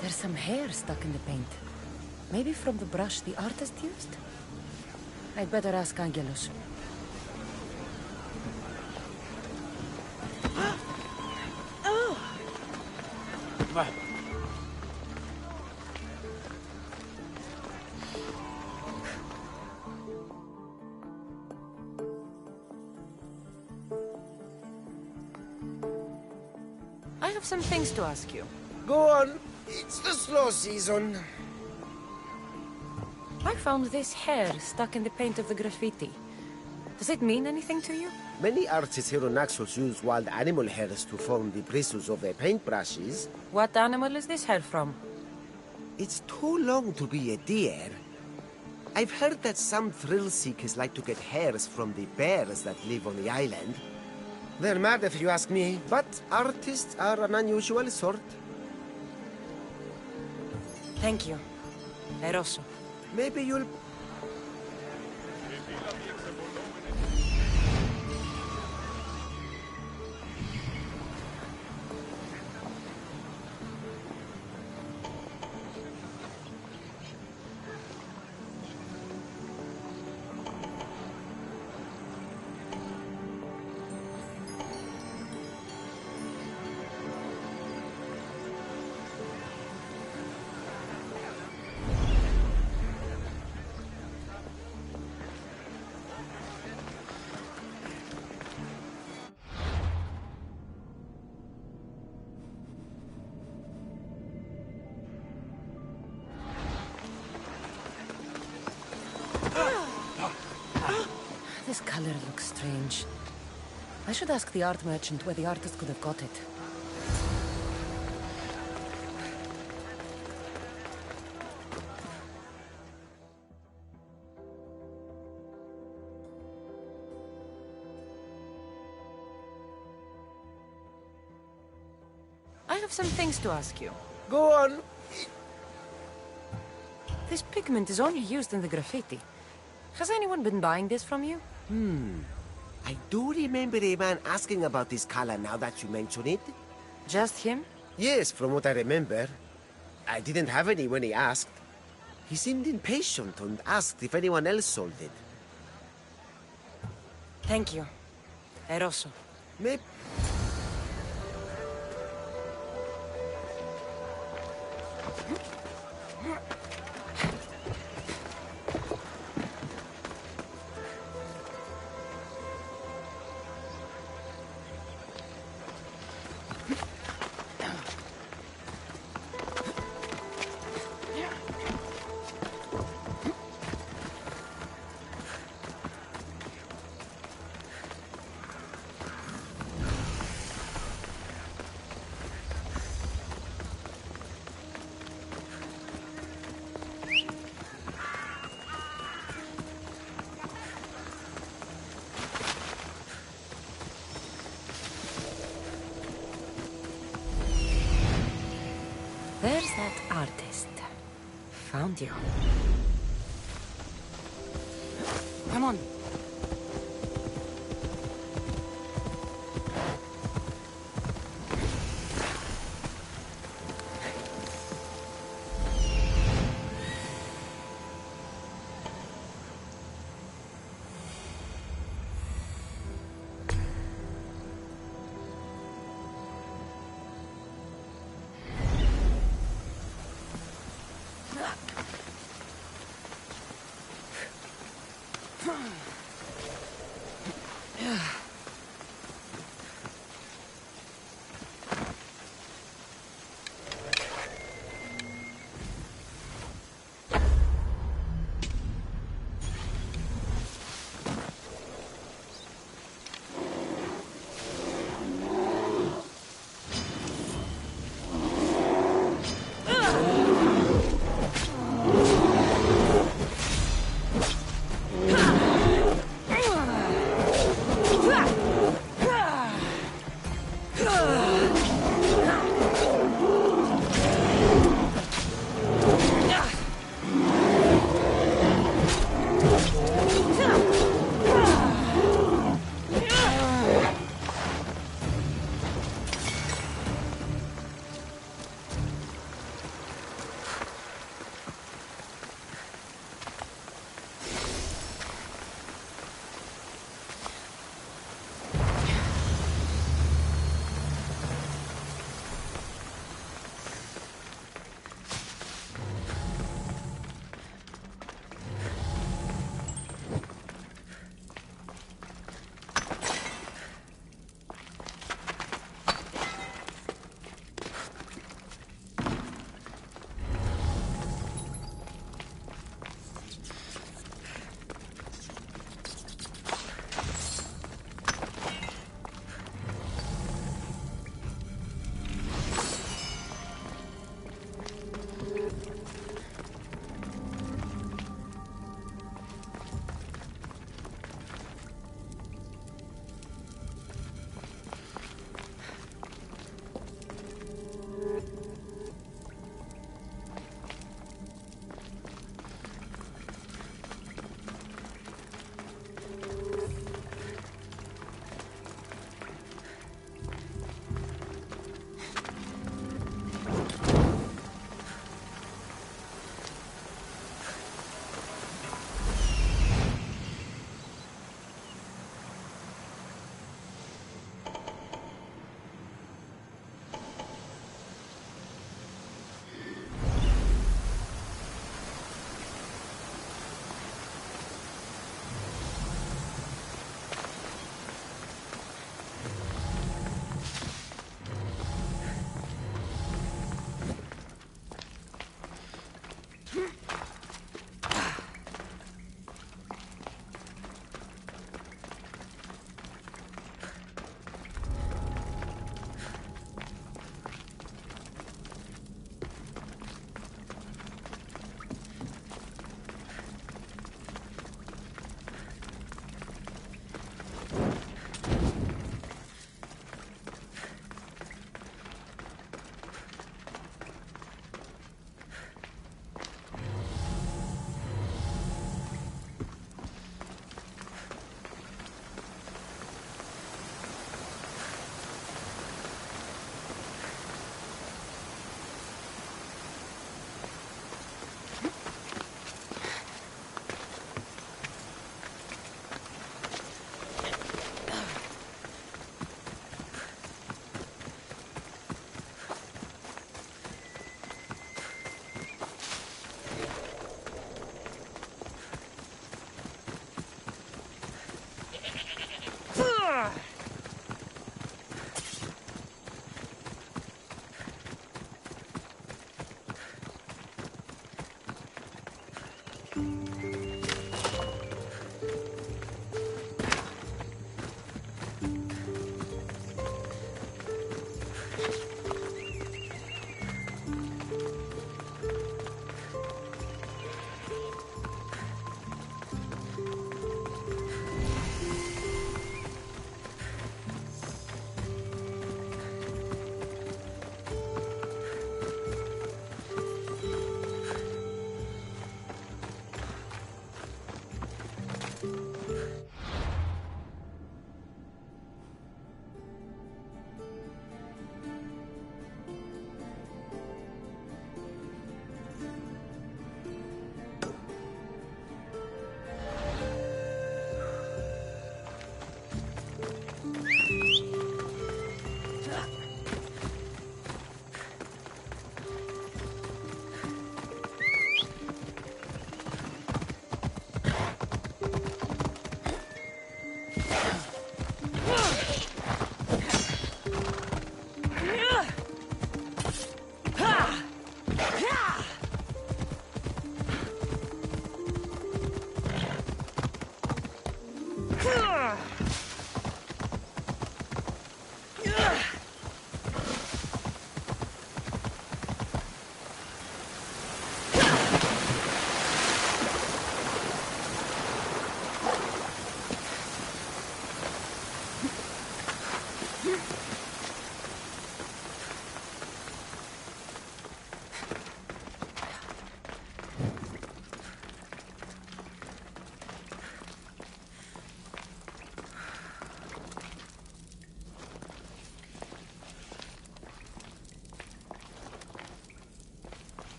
There's some hair stuck in the paint. Maybe from the brush the artist used? I'd better ask Angelus. I have some things to ask you. Go on. It's the slow season. I found this hair stuck in the paint of the graffiti. Does it mean anything to you? Many artists here on Naxos use wild animal hairs to form the bristles of their paintbrushes. What animal is this hair from? It's too long to be a deer. I've heard that some thrill seekers like to get hairs from the bears that live on the island. They're mad if you ask me, but artists are an unusual sort. Thank you. Eroso. Maybe you'll... This color looks strange. I should ask the art merchant where the artist could have got it. I have some things to ask you. Go on. This pigment is only used in the graffiti. Has anyone been buying this from you? I do remember a man asking about this color now that you mention it. Just him? Yes, from what I remember. I didn't have any when he asked. He seemed impatient and asked if anyone else sold it. Thank you. Eroso. Maybe... There's that artist. Found you. Come on.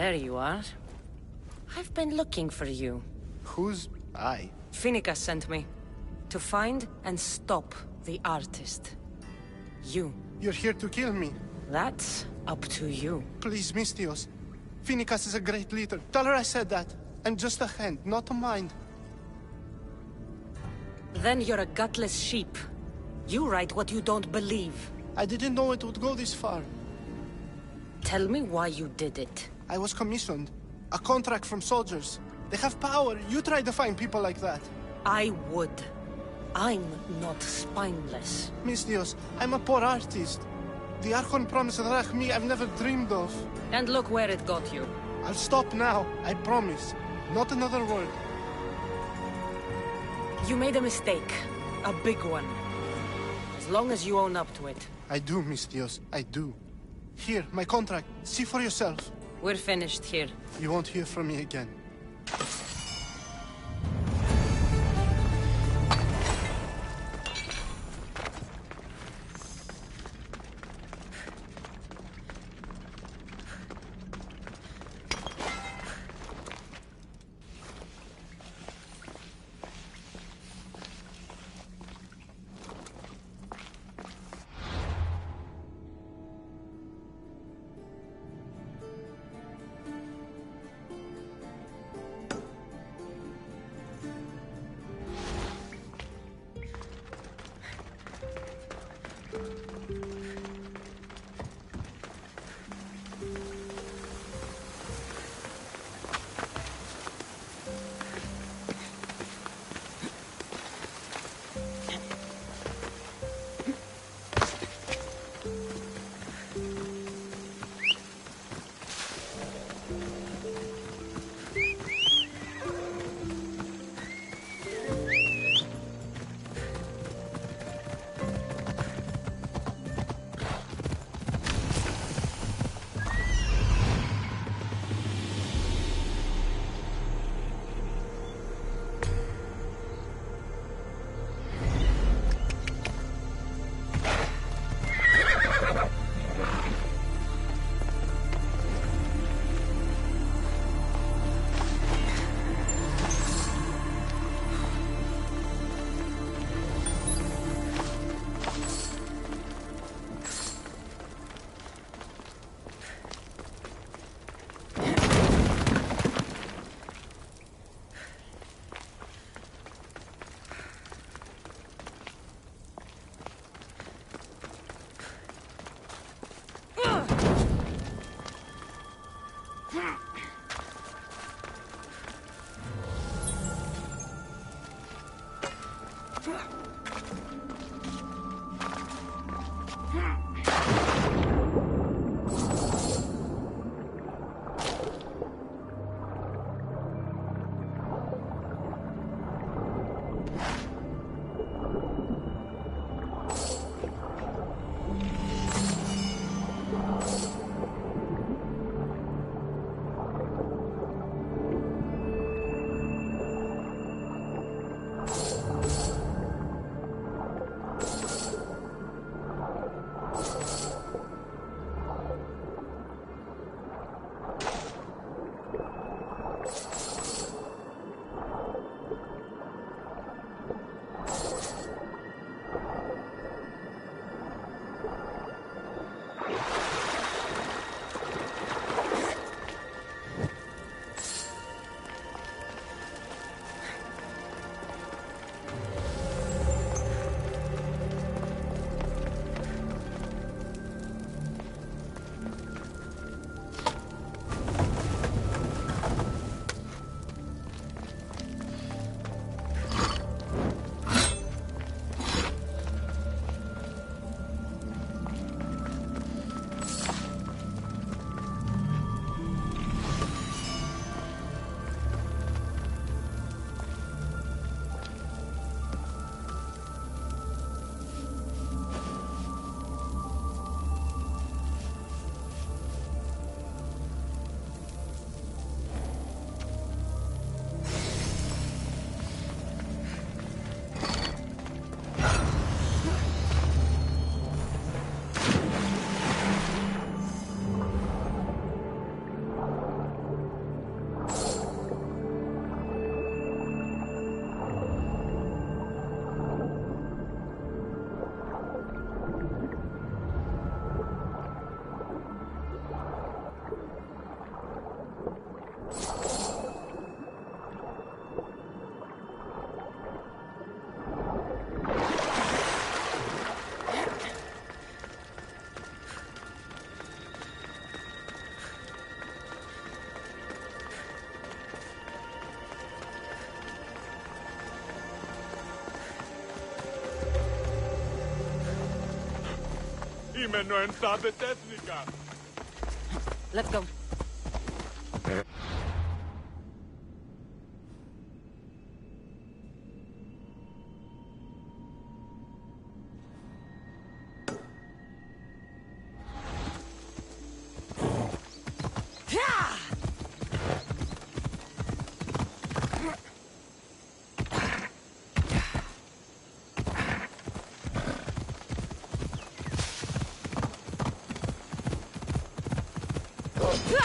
There you are. I've been looking for you. Who's I? Finnegas sent me. To find and stop the artist. You. You're here to kill me. That's up to you. Please, Mistios. Finnegas is a great leader. Tell her I said that. I'm just a hand, not a mind. Then you're a gutless sheep. You write what you don't believe. I didn't know it would go this far. Tell me why you did it. I was commissioned. A contract from soldiers. They have power. You try to find people like that. I would. I'm not spineless. Mistios, I'm a poor artist. The Archon promised Rachmi I've never dreamed of. And look where it got you. I'll stop now, I promise. Not another word. You made a mistake. A big one. As long as you own up to it. I do, Mistios. I do. Here, my contract. See for yourself. We're finished here. You won't hear from me again. Let's go. Ah!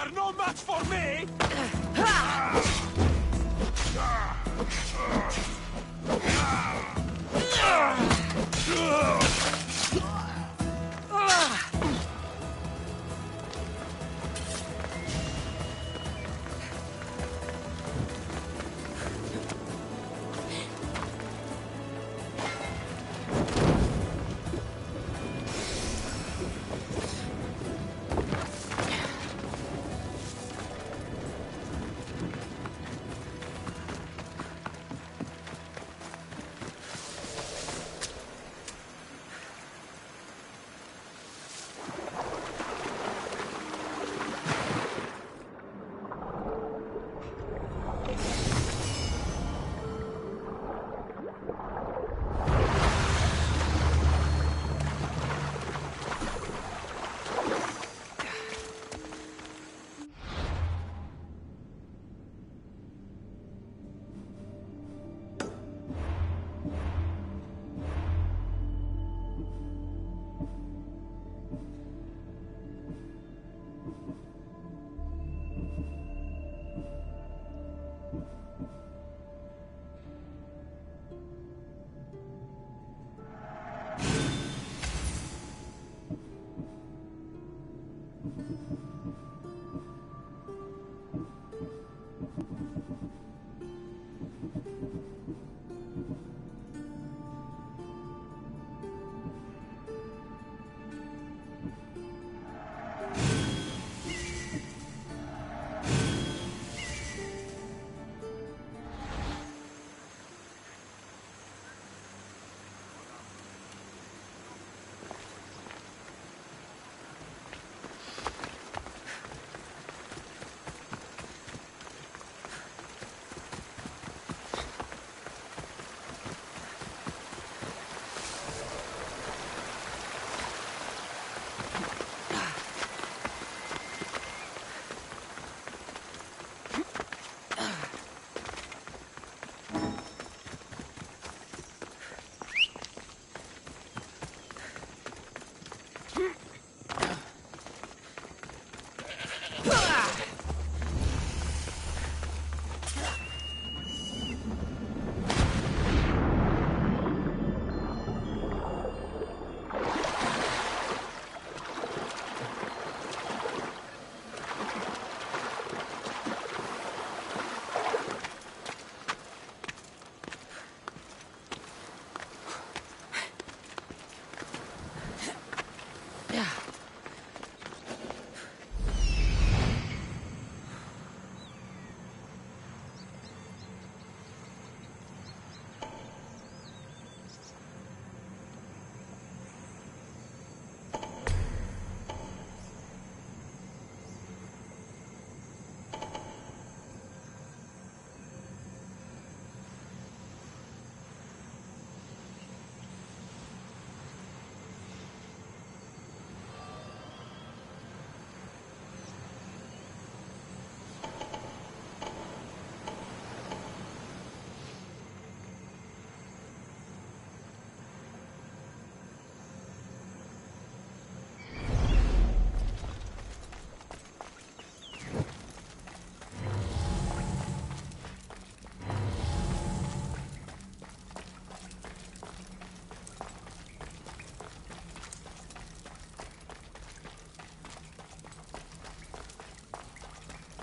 are no match for me!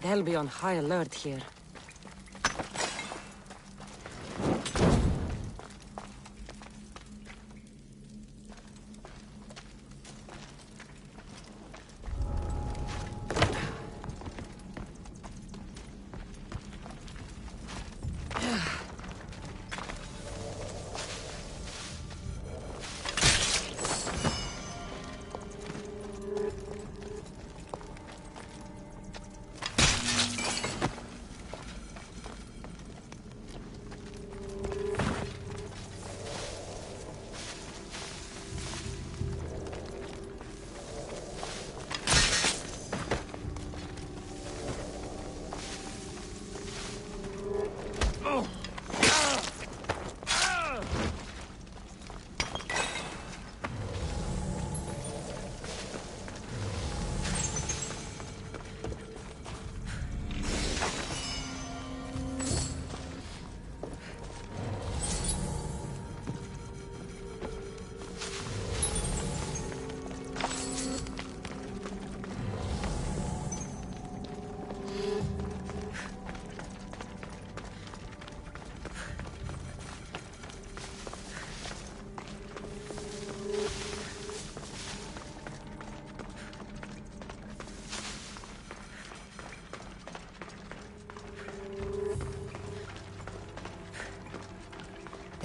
They'll be on high alert here.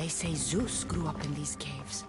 They say Zeus grew up in these caves.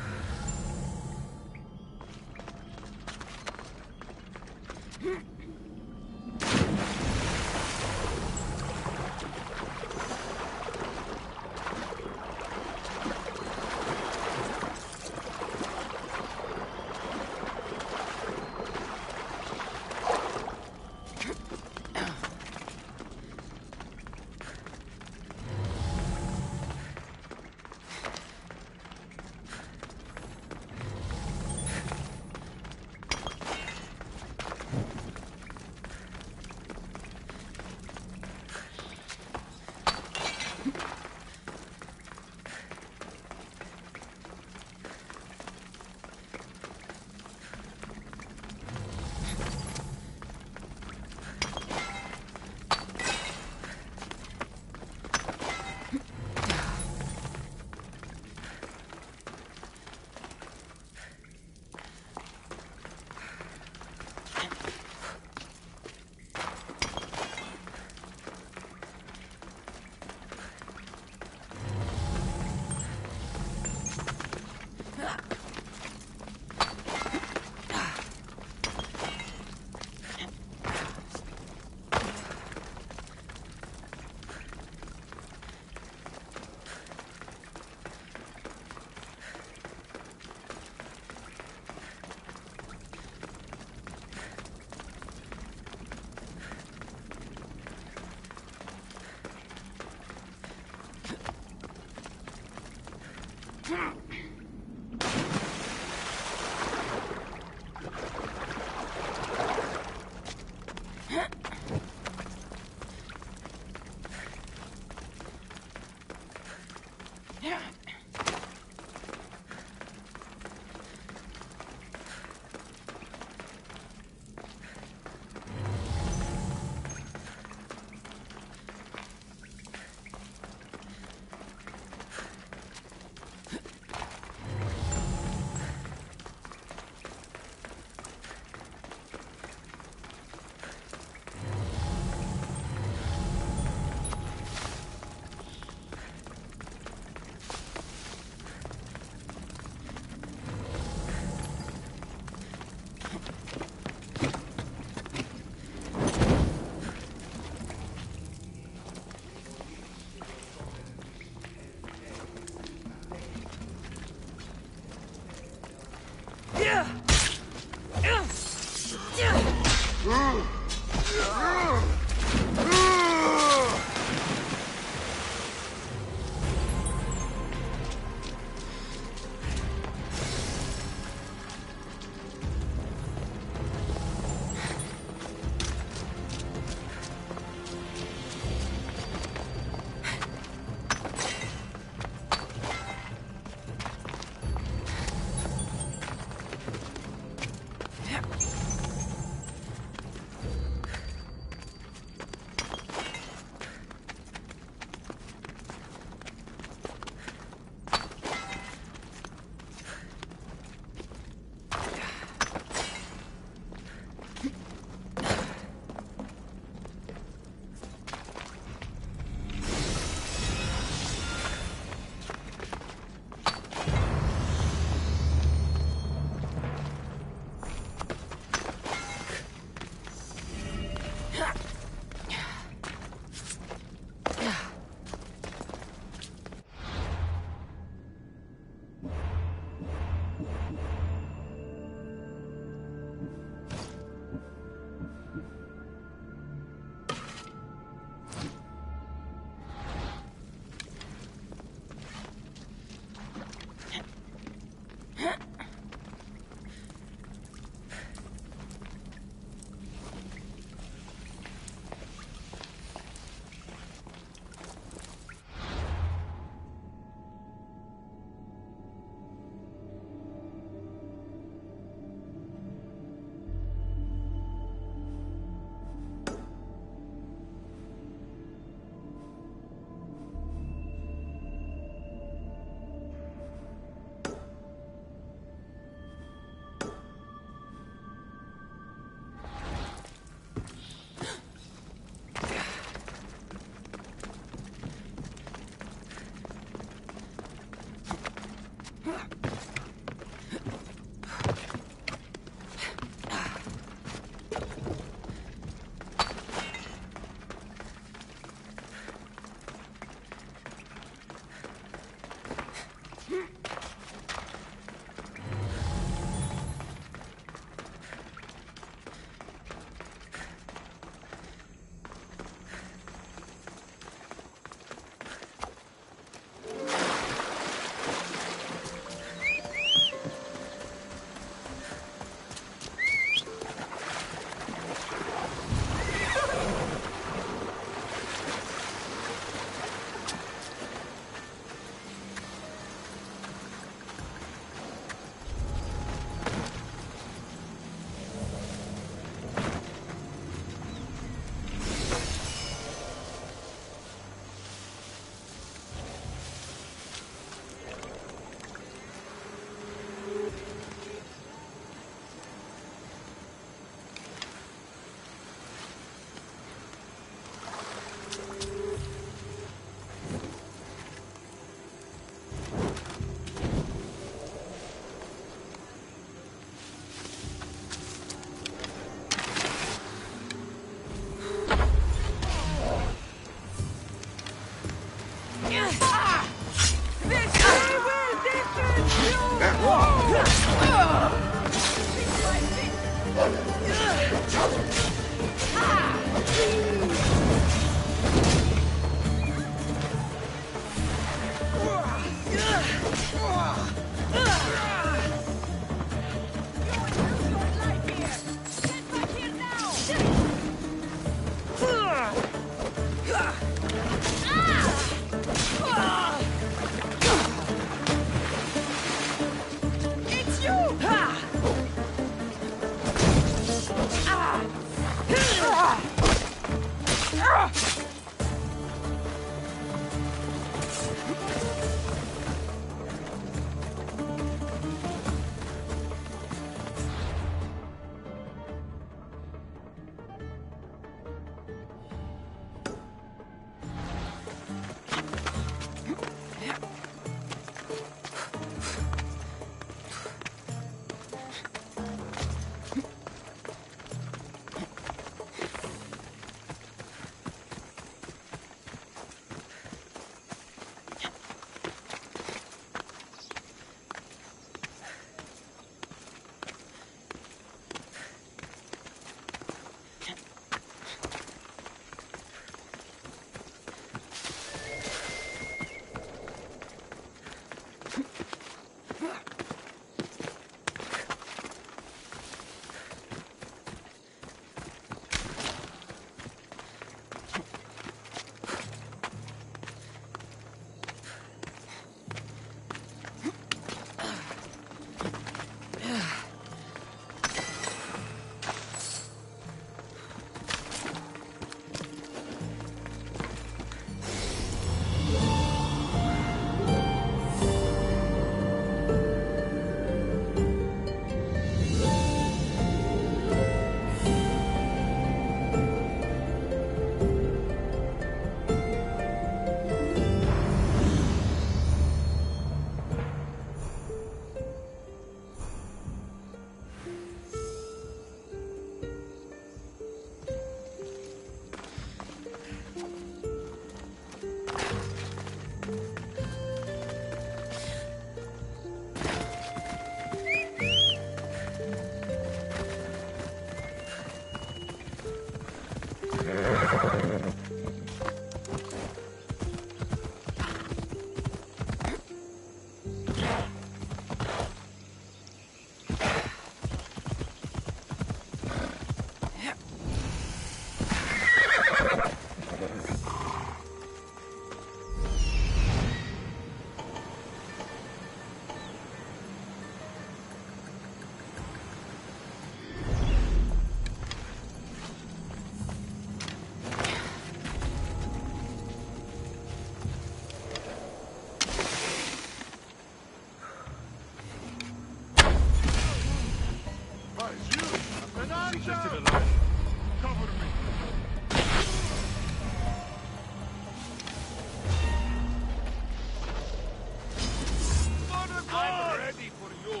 I'm ready for you.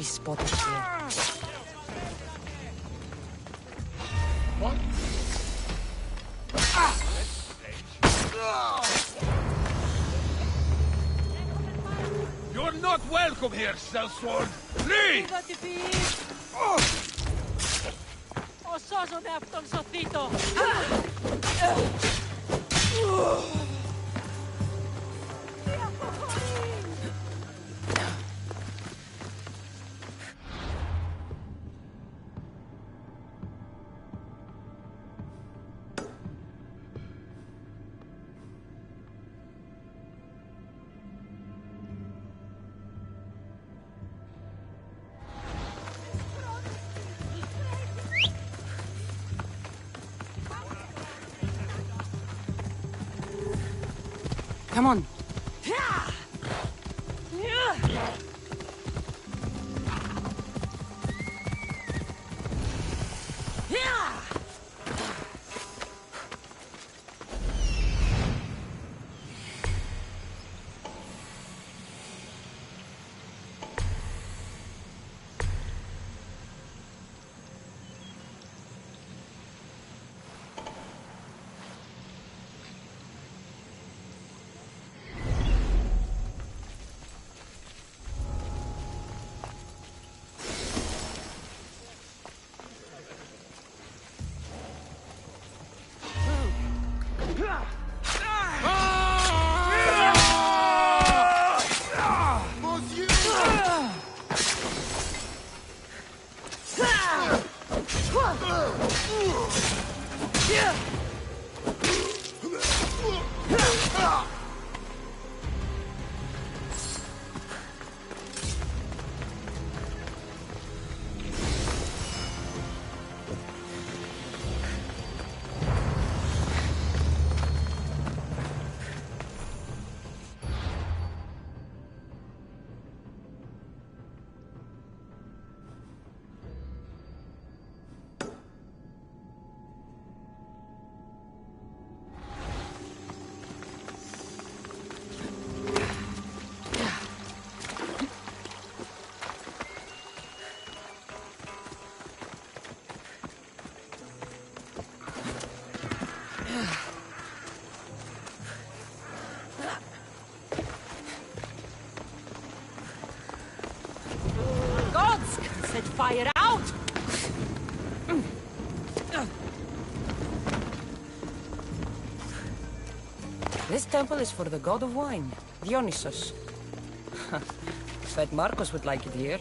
Spotted here. What? You're not welcome here, sellsworn! Leave! Ο σώζον εαυτόν σωθήτω! Come on. Set fire out! This temple is for the god of wine, Dionysus. Bet Marcos would like it here.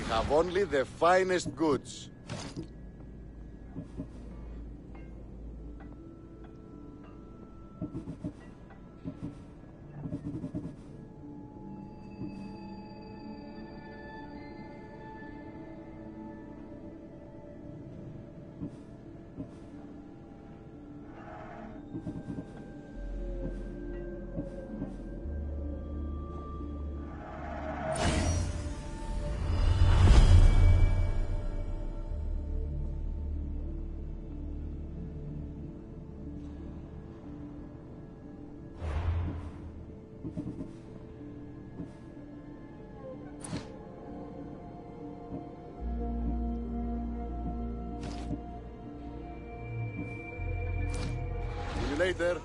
Have only the finest goods. Later.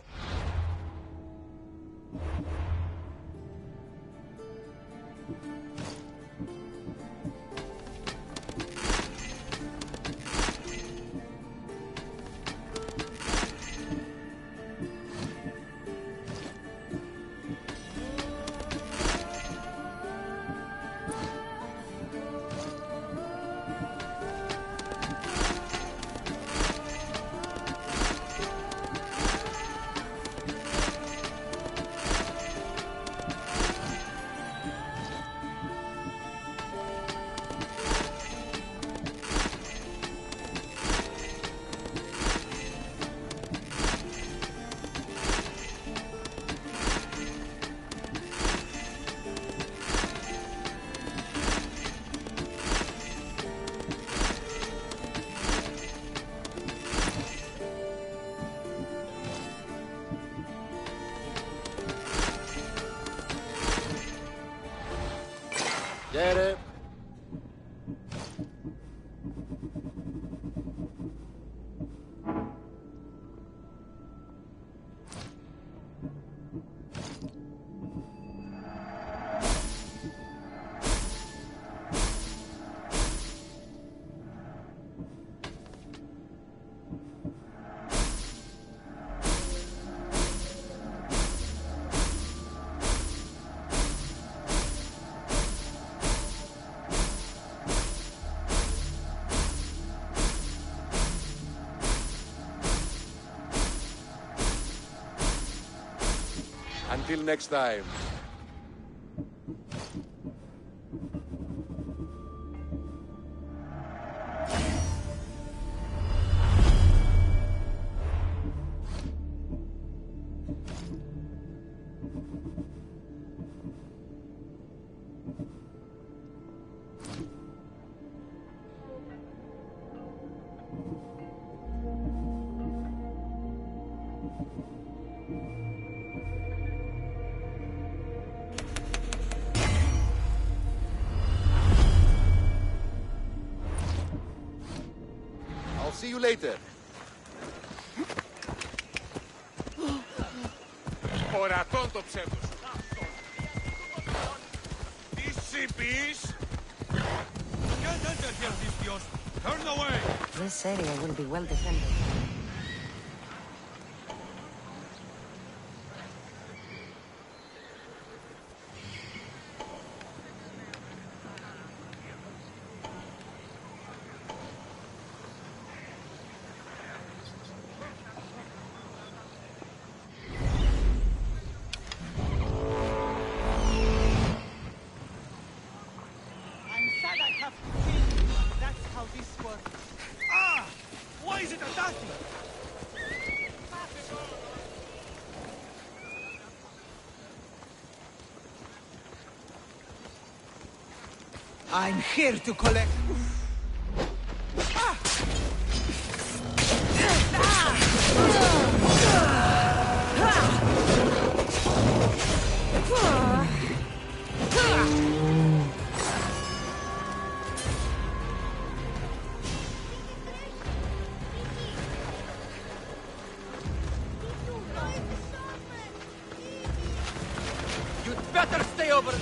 Get it? Until next time. See you later. Ορατών το ψεύδος. Τι συμπείς? Can't enter here, Vistios. Turn away. This area will be well defended. Why is it attacking? I'm here to collect. You'd better stay over.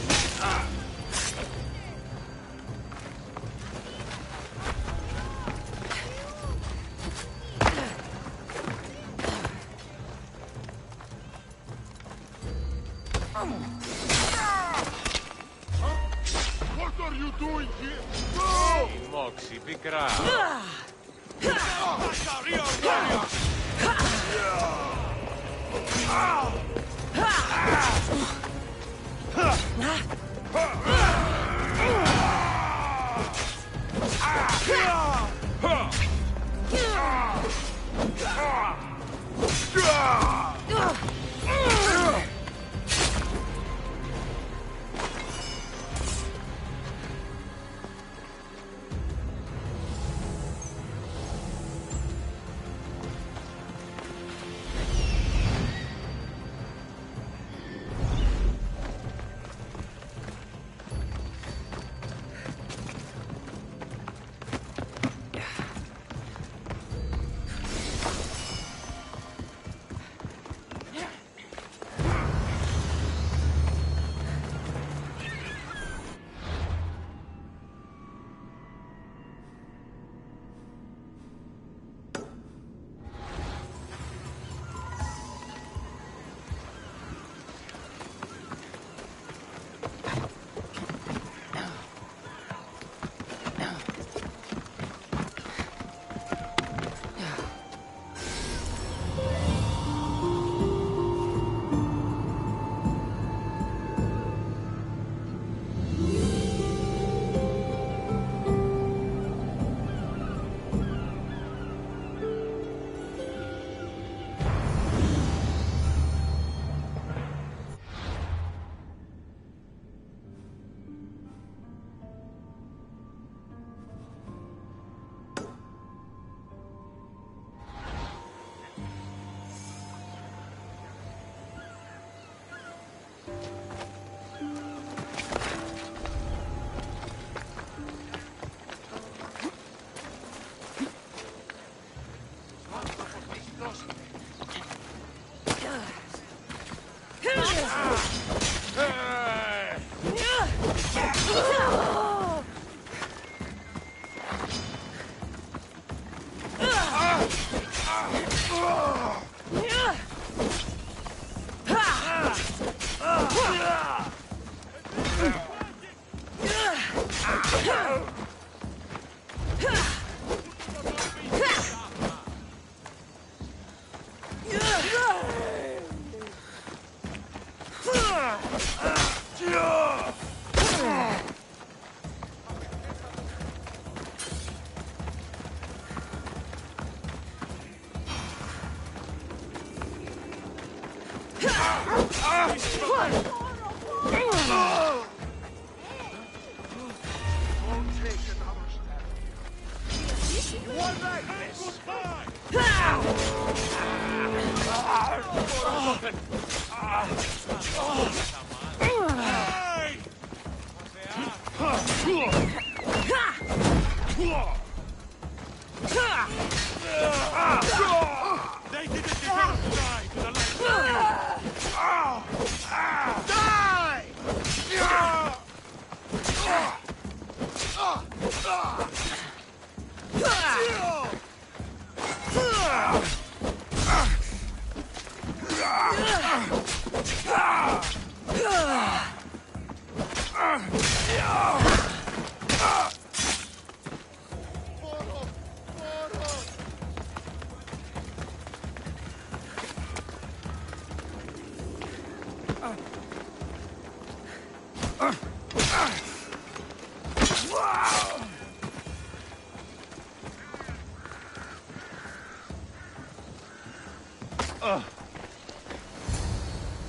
What are you doing here? Go! Moxie, πικρά.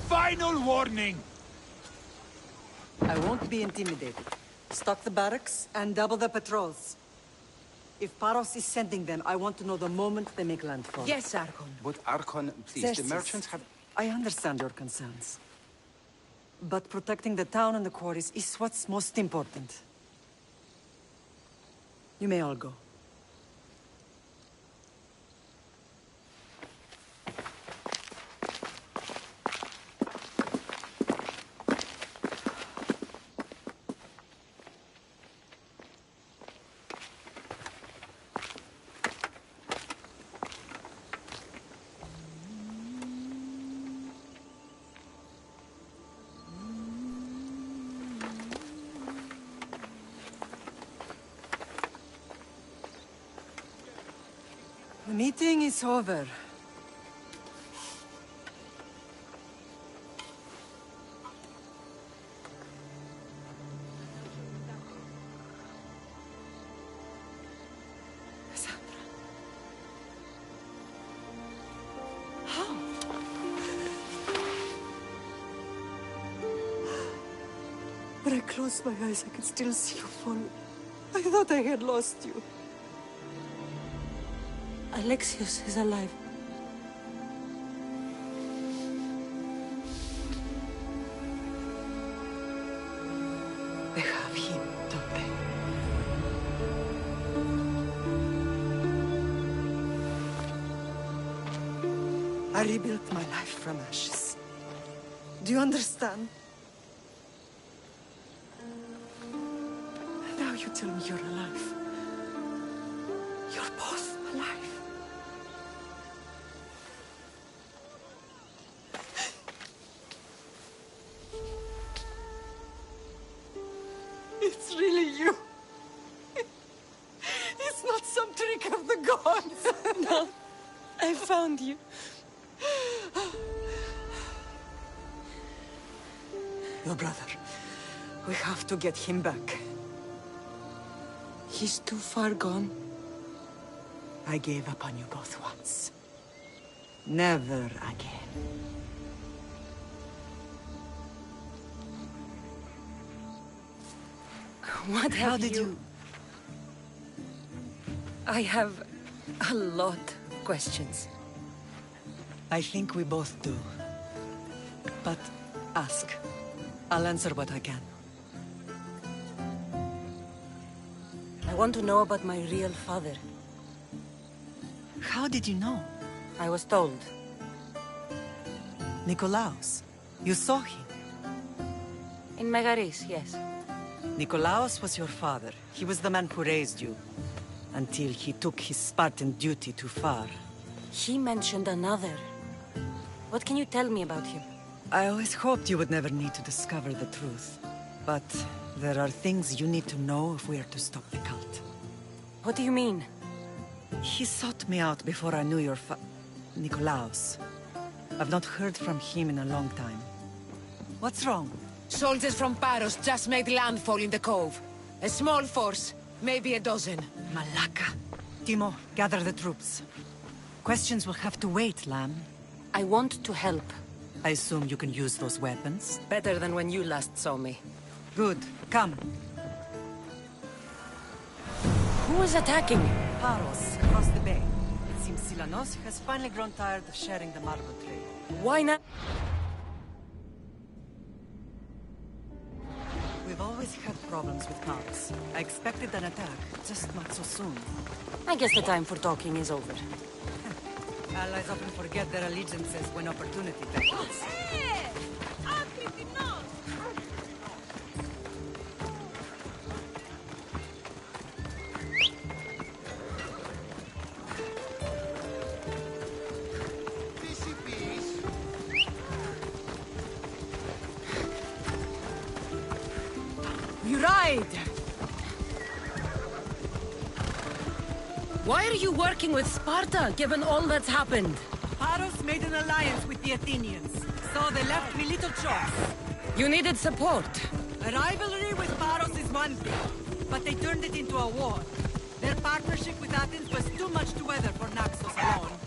Final warning! I won't be intimidated. Stock the barracks and double the patrols. If Paros is sending them, I want to know the moment they make landfall. Yes, Archon. But Archon, please, Xerxes, the merchants have... I understand your concerns. But protecting the town and the quarries is what's most important. You may all go. The meeting is over. Kassandra. How? When I closed my eyes, I could still see you fall. I thought I had lost you. Alexios is alive. They have him, don't they? I rebuilt my life from ashes. Do you understand? Now you tell me you're alive. You're both alive. It's really you. It's not some trick of the gods. No, I found you. Your brother. We have to get him back. He's too far gone. I gave up on you both once. Never again. What How have did you... I have a lot of questions. I think we both do. But ask. I'll answer what I can. I want to know about my real father. How did you know? I was told. Nikolaos. You saw him. In Megaris, yes. Nikolaos was your father. He was the man who raised you. Until he took his Spartan duty too far. He mentioned another. What can you tell me about him? I always hoped you would never need to discover the truth. But there are things you need to know if we are to stop the cult. What do you mean? He sought me out before I knew your Nikolaos. I've not heard from him in a long time. What's wrong? Soldiers from Paros just made landfall in the cove. A small force, maybe a dozen. Malaka. Timo, gather the troops. Questions will have to wait, Lamb. I want to help. I assume you can use those weapons? Better than when you last saw me. Good. Come. Who is attacking? Paros, across the bay. It seems Silanos has finally grown tired of sharing the marble trade. Why not? We've always had problems with Paros. I expected an attack, just not so soon. I guess the time for talking is over. Allies often forget their allegiances when opportunity beckons. You ride! Why are you working with Sparta, given all that's happened? Paros made an alliance with the Athenians, so they left me little choice. You needed support. A rivalry with Paros is one thing, but they turned it into a war. Their partnership with Athens was too much to weather for Naxos alone.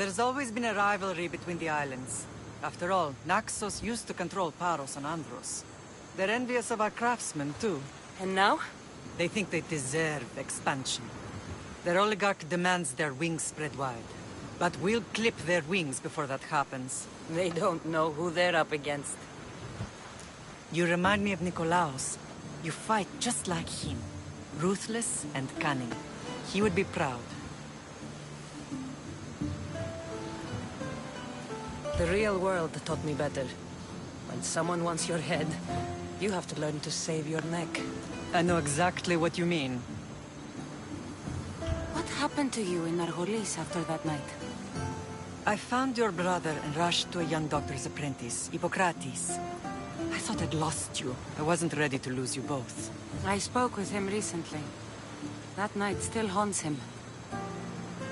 There's always been a rivalry between the islands. After all, Naxos used to control Paros and Andros. They're envious of our craftsmen, too. And now? They think they deserve expansion. Their oligarch demands their wings spread wide. But we'll clip their wings before that happens. They don't know who they're up against. You remind me of Nikolaos. You fight just like him. Ruthless and cunning. He would be proud. The real world taught me better. When someone wants your head, you have to learn to save your neck. I know exactly what you mean. What happened to you in Argolis after that night? I found your brother and rushed to a young doctor's apprentice, Hippocrates. I thought I'd lost you. I wasn't ready to lose you both. I spoke with him recently. That night still haunts him.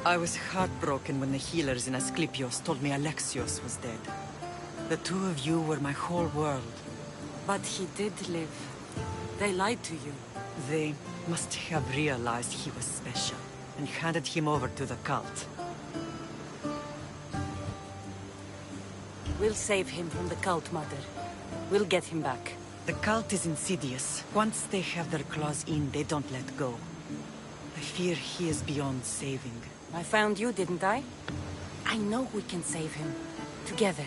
I was heartbroken when the healers in Asclepios told me Alexios was dead. The two of you were my whole world. But he did live. They lied to you. They must have realized he was special and handed him over to the cult. We'll save him from the cult, Mother. We'll get him back. The cult is insidious. Once they have their claws in, they don't let go. I fear he is beyond saving. I found you, didn't I? I know we can save him. Together.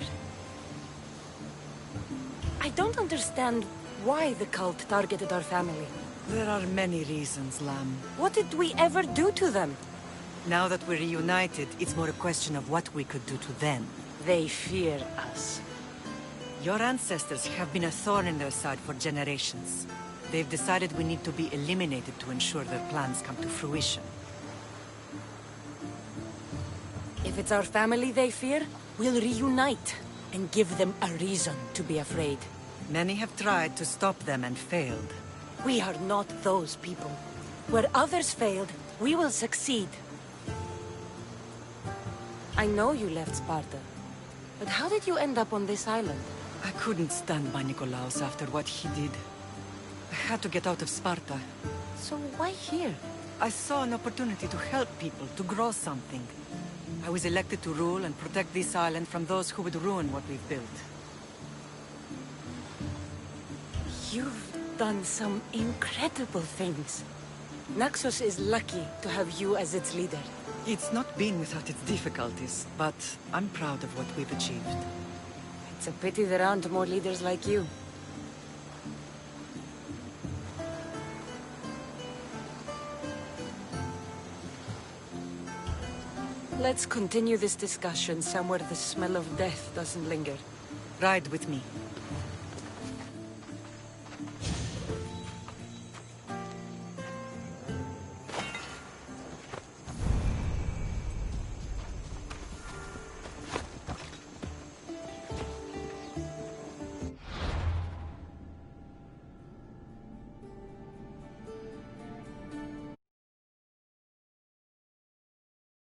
I don't understand why the cult targeted our family. There are many reasons, Lamb. What did we ever do to them? Now that we're reunited, it's more a question of what we could do to them. They fear us. Your ancestors have been a thorn in their side for generations. They've decided we need to be eliminated to ensure their plans come to fruition. If it's our family they fear, we'll reunite and give them a reason to be afraid. Many have tried to stop them and failed. We are not those people. Where others failed, we will succeed. I know you left Sparta, but how did you end up on this island? I couldn't stand by Nikolaos after what he did. I had to get out of Sparta. So why here? I saw an opportunity to help people, to grow something. I was elected to rule and protect this island from those who would ruin what we've built. You've done some incredible things. Naxos is lucky to have you as its leader. It's not been without its difficulties, but I'm proud of what we've achieved. It's a pity there aren't more leaders like you. Let's continue this discussion somewhere the smell of death doesn't linger. Ride with me.